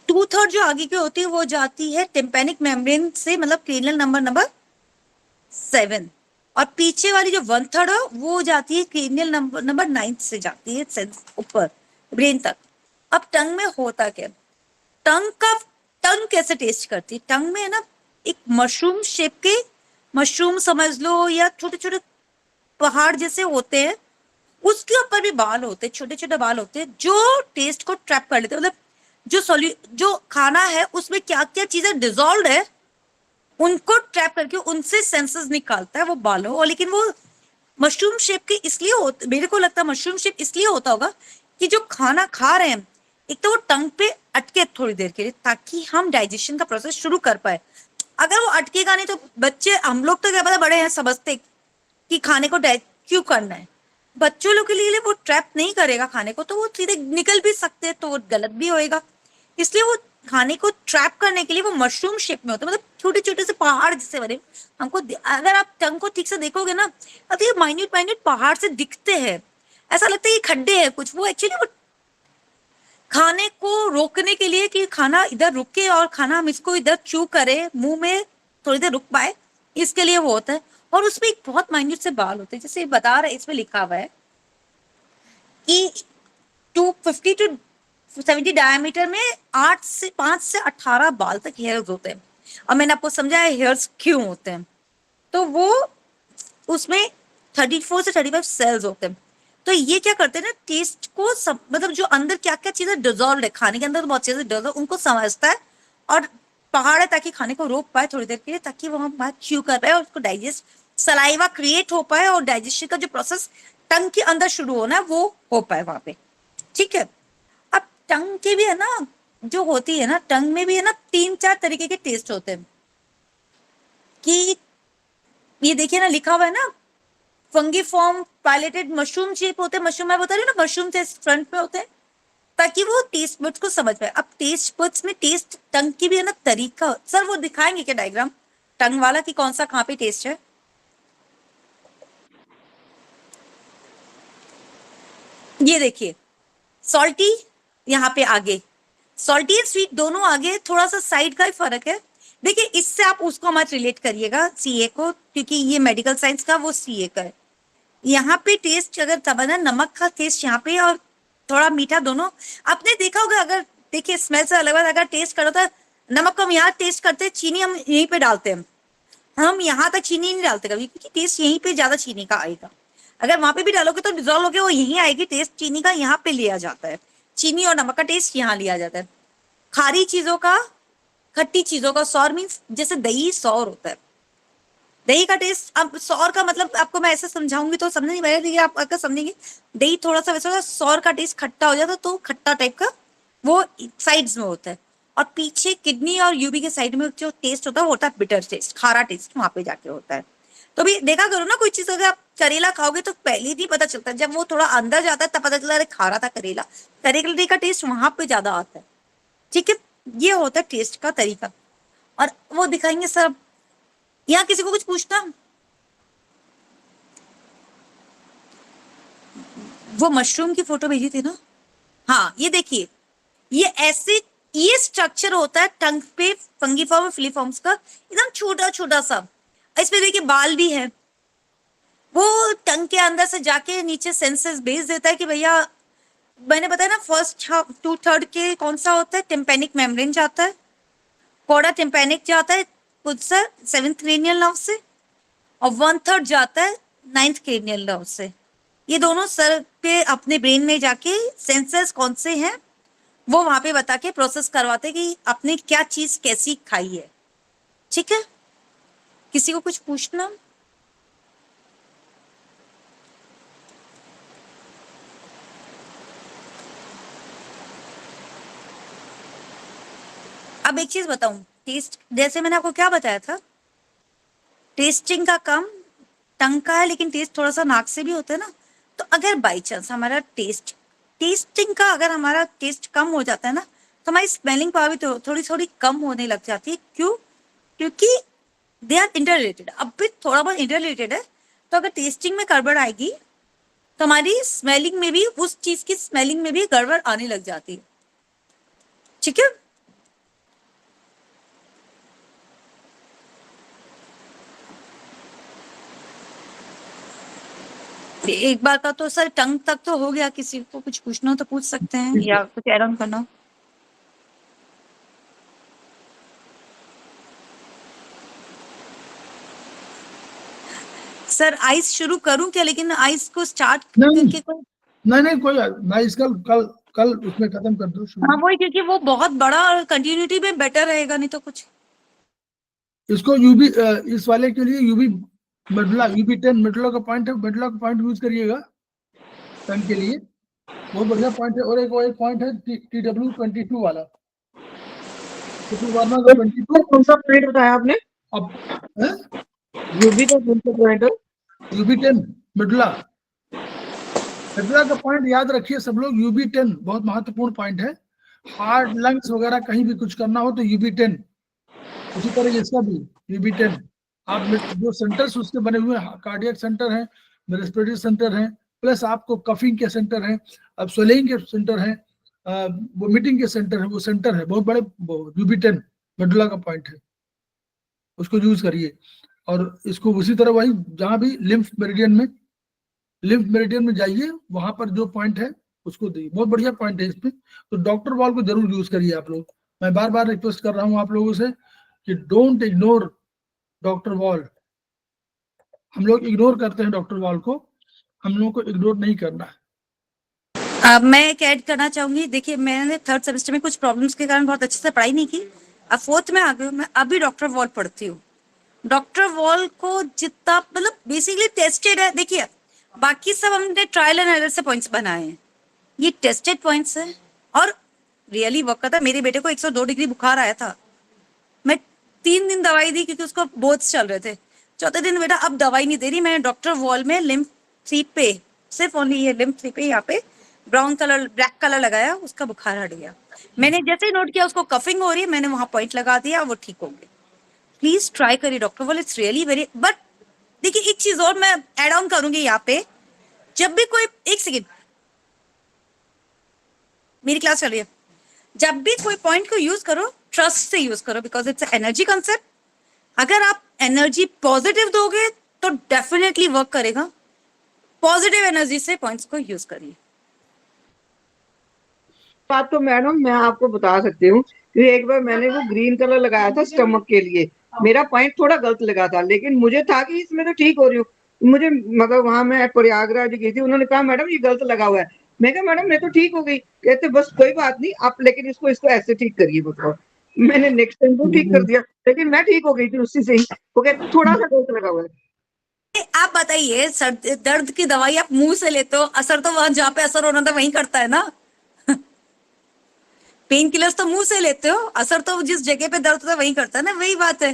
2/3 जो आगे की होती है वो जाती है टिम्पैनिक मेम्ब्रेन से, मतलब क्रेनियल नंबर 7, और पीछे वाली जो 1/3 है वो जाती है क्रेनियल नंबर 9 से जाती है सेंस ऊपर ब्रेन तक। अब टंग में होता क्या, टंग कैसे टेस्ट करती है, टंग में है ना एक मशरूम शेप के, मशरूम समझ लो या छोटे छोटे पहाड़ जैसे होते हैं, उसके ऊपर भी बाल होते हैं, छोटे छोटे बाल होते हैं जो टेस्ट को ट्रैप कर लेते हैं, मतलब जो खाना है उसमें क्या क्या चीजें डिजॉल्व है उनको ट्रैप करके उनसे सेंसेस निकालता है वो बालों। और लेकिन वो मशरूम शेप के इसलिए होते, मेरे को लगता है मशरूम शेप इसलिए होता होगा कि जो खाना खा रहे हैं एक तो वो टंग पे अटके थोड़ी देर के लिए, ताकि हम डाइजेशन का प्रोसेस शुरू कर पाए। अगर वो अटकेगा नहीं तो बच्चे, हम लोग तो क्या पता बड़े हैं समझते कि खाने को क्यों करना है, बच्चों लोग के लिए वो ट्रैप नहीं करेगा खाने को, तो वो सीधे निकल भी सकते हैं, तो वो गलत भी होएगा। इसलिए वो खाने को ट्रैप करने के लिए वो मशरूम शेप में होता है, मतलब छोटे छोटे से पहाड़ जैसे बने हमको। अगर आप टंग को ठीक से देखोगे ना तो ये माइन्यूट पहाड़ से दिखते हैं, ऐसा लगता है ये खड्डे हैं कुछ, वो एक्चुअली वो खाने को रोकने के लिए कि खाना इधर रुके और खाना हम इसको इधर चू करे, मुंह में थोड़ी देर रुक पाए, इसके लिए वो होता है। और उसमें एक बहुत माइन्यूट से बाल होते हैं, जैसे बता रहे इसमें लिखा हुआ है कि 250 to 70 डायमीटर में 5 से 18 बाल तक हेयर्स होते हैं। और मैंने आपको समझाया हेयर्स क्यों होते हैं, तो वो उसमें 34 से 35 सेल्स होते हैं। तो ये क्या करते हैं ना, टेस्ट को मतलब जो अंदर क्या क्या चीजें डिजॉल्व है, खाने के अंदर बहुत चीजें डिजॉल्व उनको समझता है और पहाड़ है ताकि खाने को रोक पाए थोड़ी देर के लिए, ताकि वो हम बात च्यू कर पाए और उसको डाइजेस्ट, सलाइवा क्रिएट हो पाए और डाइजेशन का जो प्रोसेस टंग के अंदर शुरू होना है वो हो पाए वहां पे, ठीक है। अब टंग के भी है ना जो होती है ना, टंग में भी है ना 3-4 तरीके के टेस्ट होते हैं, कि ये देखिए ना लिखा हुआ है ना, फंगी फॉर्म पायलेटेड मशरूम शेप होते हैं, मशरूम मैं बता रही हूँ ना, मशरूम से फ्रंट में होते हैं ताकि वो टेस्ट बड्स को समझ पाए। अब टेस्ट बड्स में टेस्ट टंग की भी है ना तरीका, सर वो दिखाएंगे क्या डायग्राम टंग वाला कि कौन सा कहाँ पे टेस्ट है? ये देखिए सॉल्टी यहाँ पे आगे, सॉल्टी एंड स्वीट दोनों आगे, थोड़ा सा साइड का ही फर्क है। देखिए इससे आप उसको मत रिलेट करिएगा सीए को, क्योंकि ये मेडिकल साइंस का वो सीए का है। यहाँ पे टेस्ट अगर तबना नमक का टेस्ट यहाँ पे और थोड़ा मीठा दोनों आपने देखा होगा। अगर देखिए स्मेल से अलग अगर टेस्ट करो तो नमक को हम यहाँ टेस्ट करते हैं, चीनी हम यहीं पे डालते हैं, हम यहाँ तक चीनी नहीं डालते कभी, क्योंकि टेस्ट यहीं पे ज्यादा चीनी का आएगा। अगर वहां पे भी डालोगे तो डिजोल्व होकर वो यहीं आएगी, टेस्ट चीनी का यहाँ पे लिया जाता है, चीनी और नमक का टेस्ट यहाँ लिया जाता है। खारी चीजों का, खट्टी चीजों का, सौर मीन्स जैसे दही सौर होता है, दही का टेस्ट, अब सौर का मतलब आपको मैं ऐसे समझाऊंगी तो समझ नहीं पाएगा, लेकिन आप अगर समझेंगे दही थोड़ा सा वैसा होता है, सौर का टेस्ट खट्टा हो जाता है, तो खट्टा टाइप का वो साइड्स में होता है। और पीछे किडनी और यूबी के साइड में जो टेस्ट होता है वो होता है बिटर टेस्ट, खारा टेस्ट वहां पे जाके होता है। तो भी देखा करो ना, कोई चीज अगर आप करेला खाओगे तो पहले नहीं पता चलता, जब वो थोड़ा अंदर जाता है तब पता चलता है खारा था करेला, करेले का टेस्ट वहां पे ज्यादा आता है, ठीक है। ये होता है टेस्ट का तरीका। और वो दिखाएंगे सब। यहाँ किसी को कुछ पूछना? वो मशरूम की फोटो भेजी थी ना? हाँ, ये देखिए, ये ऐसे ये स्ट्रक्चर होता है टंग पे फंगीफॉर्म और फिलीफॉर्म्स का, एकदम छोटा छोटा सा। इसमें देखिए बाल भी है। वो टंग के अंदर से जाके नीचे सेंसेस भेज देता है कि भैया, मैंने बताया ना, फर्स्ट 2/3 के कौन सा होता है, टिम्पैनिक मेम्ब्रेन जाता है, कोडा टिम्पैनिक जाता है खुद से 7th क्रेनियल नर्व से, और 1/3 जाता है 9th क्रेनियल नर्व से। ये दोनों सर पे अपने ब्रेन में जाके सेंसर्स कौन से हैं वो वहां पे बता के प्रोसेस करवाते कि आपने क्या चीज कैसी खाई है। ठीक है, किसी को कुछ पूछना? अब एक चीज बताऊं, टेस्ट, जैसे मैंने आपको क्या बताया था, टेस्टिंग का काम टंग का है, लेकिन टेस्ट थोड़ा सा नाक से भी होता है ना। तो अगर बाई चांस हमारा टेस्टिंग का अगर हमारा टेस्ट कम हो जाता है ना, तो हमारी स्मेलिंग पावर भी थोड़ी थोड़ी कम होने लग जाती है। क्यों? क्योंकि दे आर इंटर रिलेटेड। अब भी थोड़ा बहुत इंटर रिलेटेड है। तो अगर टेस्टिंग में गड़बड़ आएगी तो हमारी स्मेलिंग में भी, उस चीज की स्मेलिंग में भी गड़बड़ आने लग जाती है। ठीक है, एक बार का तो सर टंग तक तो हो गया। किसी को कुछ पूछना हो तो पूछ सकते हैं या कुछ ऐड ऑन करना हो। सर आइस शुरू करूं क्या? लेकिन आइस को स्टार्ट करके कोई नहीं कोई मैं इसका कल उसमें खत्म कर दूं शुरू। हाँ वही, क्योंकि वो बहुत बड़ा और कंटिन्यूटी में बेटर रहेगा, नहीं तो कुछ। इसको यूबी इस वाले के लिए यूबी मेडुला, UB10 मेडुला का पॉइंट है, मेडुला का पॉइंट यूज करिएगा टंग के लिए, बहुत बढ़िया पॉइंट है। और एक पॉइंट है TW22 वाला, वर्मा का 22। कौन सा पॉइंट बताया आपने? अब यूबी का कौन सा पॉइंट है? UB10 मेडुला का पॉइंट याद रखिए सब लोग। UB10 बहुत महत्वपूर्ण पॉइंट है। हार्ट, लंग्स वगैरह कहीं भी कुछ करना हो तो UB10। उसी तरह इसका भी UB10। आप जो सेंटर्स उसके बने हुए हैं, कार्डियक सेंटर है, रेस्पिरेटरी सेंटर है, प्लस आपको कफिंग के सेंटर हैं, अब स्वेलिंग के सेंटर हैं, वोमिटिंग के सेंटर है, वो सेंटर है बहुत बड़े। UB10 मेडुला का पॉइंट है, उसको यूज करिए। और इसको उसी तरह वही जहां भी लिम्फ मेरिडियन में जाइए, वहां पर जो पॉइंट है उसको दिए। बहुत बढ़िया पॉइंट है इसमें। तो डॉक्टर वॉल को जरूर यूज करिए आप लोग। मैं बार बार रिक्वेस्ट कर रहा हूँ आप लोगों से कि डोंट इग्नोर डॉक्टर वॉल। हम लोग इग्नोर करते हैं डॉक्टर वॉल को, हम लोगों को इग्नोर नहीं करना है। मैं एक ऐड करना चाहूंगी। देखिए, मैंने 3rd सेमेस्टर में कुछ प्रॉब्लम्स के कारण बहुत अच्छे से पढ़ाई नहीं की। अब 4th में आ गई, मैं अभी डॉक्टर वॉल पढ़ती हूँ। डॉक्टर वॉल को जितना, मतलब बेसिकली टेस्टेड है। देखिए, बाकी सब हमने ट्रायल एंड एरर से पॉइंट्स बनाए हैं, ये टेस्टेड पॉइंट्स हैं और रियली वर्क करता है। मेरे बेटे को 102 डिग्री बुखार आया था, मैं 3 दिन दवाई दी क्योंकि उसको बोथ्स चल रहे थे। चौथे दिन बेटा अब दवाई नहीं दे रही, मैंने डॉक्टर वॉल में लिम्फ 3 पे, सिर्फ ओनली ये लिम्फ 3 पे यहाँ पे ब्राउन कलर, ब्लैक कलर लगाया, उसका बुखार हट गया। मैंने जैसे ही नोट किया उसको कफिंग हो रही है, मैंने वहां पॉइंट लगा दिया, वो ठीक हो गया। प्लीज ट्राई करिए doctor wall, it's really very. But देखिए, एक चीज और मैं एड ऑन करूंगी यहाँ पे, जब भी कोई, एक सेकेंड मेरी क्लास चल रही है, जब भी कोई पॉइंट को यूज करो ट्रस्ट से यूज करो, बिकॉज इट्स एनर्जी कंसेप्ट। अगर आप एनर्जी पॉजिटिव दोगे तो डेफिनेटली वर्क करेगा। पॉजिटिव एनर्जी से पॉइंट्स को यूज करिए। बात तो मैडम मैं आपको बता सकती हूँ कि एक बार मैंने वो ग्रीन कलर लगाया था स्टमक के लिए, मेरा पॉइंट थोड़ा गलत लगा था, लेकिन मुझे था कि इसमें तो ठीक हो रही हूँ। मुझे मतलब वहां मैं प्रयागराज गई थी, उन्होंने कहा मैडम ये गलत लगा हुआ है। मैं कहा मैडम मैं तो ठीक हो गई। कहते बस कोई बात नहीं आप, लेकिन इसको ऐसे ठीक करिए बताओ। मैंने नेक्स्ट टाइम तो ठीक कर दिया, लेकिन मैं ठीक हो गई थी उसी से ही। वो कहते थोड़ा सा गलत लगा हुआ है। आप बताइए, सर दर्द की दवाई आप मुंह से लेते हो, असर तो वहां जहाँ पे असर होना था वहीं करता है ना। पेन किलर्स तो मुंह से लेते हो, असर तो जिस जगह पे दर्द होता है वहीं करता है ना, वही बात है।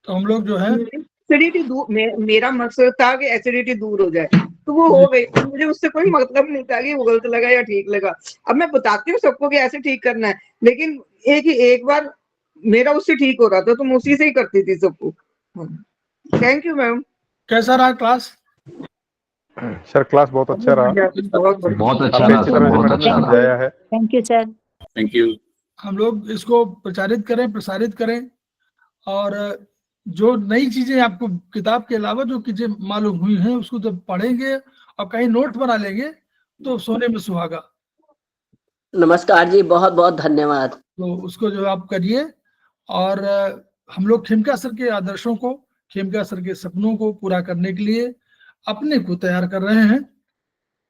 तो हम लोग जो है एसिडिटी दूर, मेरा मकसद था कि एसिडिटी दूर हो जाए। तो वो हो गई। तो मुझे उससे कोई मतलब नहीं था कि वो गलत लगा या ठीक लगा। अब मैं बताती हूँ सबको कि ऐसे ठीक करना है, लेकिन एक बार मेरा उससे ठीक हो रहा था तो मैं उसी से ही करती थी सबको। Thank you ma'am. कैसा रहा क्लास? सर क्लास बहुत अच्छा रहा, बहुत बढ़िया। बहुत अच्छा काफी रहा अच्छी सर, तरह से बहुत मैडम ने अच्छा रहा। समझाया है। Thank you sir. Thank you. हम लोग इसको प्रचारित करें, प्रसारित करें, और जो नई चीजें आपको किताब के अलावा जो चीजें मालूम हुई हैं उसको जब पढ़ेंगे और कहीं नोट बना लेंगे तो सोने में सुहागा। नमस्कार जी, बहुत बहुत धन्यवाद। तो उसको जो आप करिए, और हम लोग खेमका सर के आदर्शों को, खेमका सर के सपनों को पूरा करने के लिए अपने को तैयार कर रहे हैं,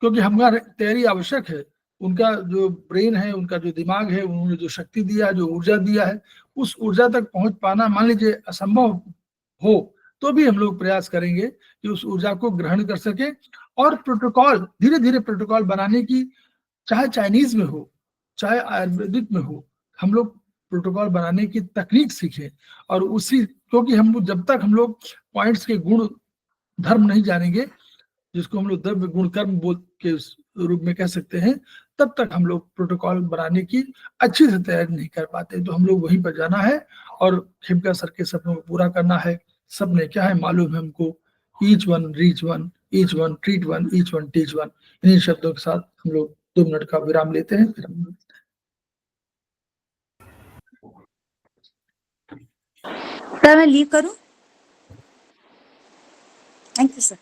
क्योंकि हमारी तैयारी आवश्यक है। उनका जो ब्रेन है, उनका जो दिमाग है, उन्होंने जो शक्ति दिया, जो ऊर्जा दिया है, उस ऊर्जा तक पहुंच पाना मान लीजिए असंभव हो तो भी हम लोग प्रयास करेंगे कि उस ऊर्जा को ग्रहण कर सके, और प्रोटोकॉल धीरे धीरे प्रोटोकॉल बनाने की, चाहे चाइनीज में हो चाहे आयुर्वेदिक में हो, हम लोग प्रोटोकॉल बनाने की तकनीक सीखें। और उसी, क्योंकि हम लोग जब तक हम लोग पॉइंट्स के गुण धर्म नहीं जानेंगे, जिसको हम लोग द्रव्य गुण कर्म बोध के रूप में कह सकते हैं, तब तक हम लोग प्रोटोकॉल बनाने की अच्छी से तैयारी नहीं कर पाते। तो हम लोग वहीं पर जाना है और खेमका सर के सपनों को पूरा करना है। सपने क्या है मालूम है हमको, each one reach one, each one treat one, each one teach one. इन्हीं शब्दों के साथ हम लोग 2 मिनट का विराम लेते हैं, फिर हम सर मैं लीव करूं? Thank you sir.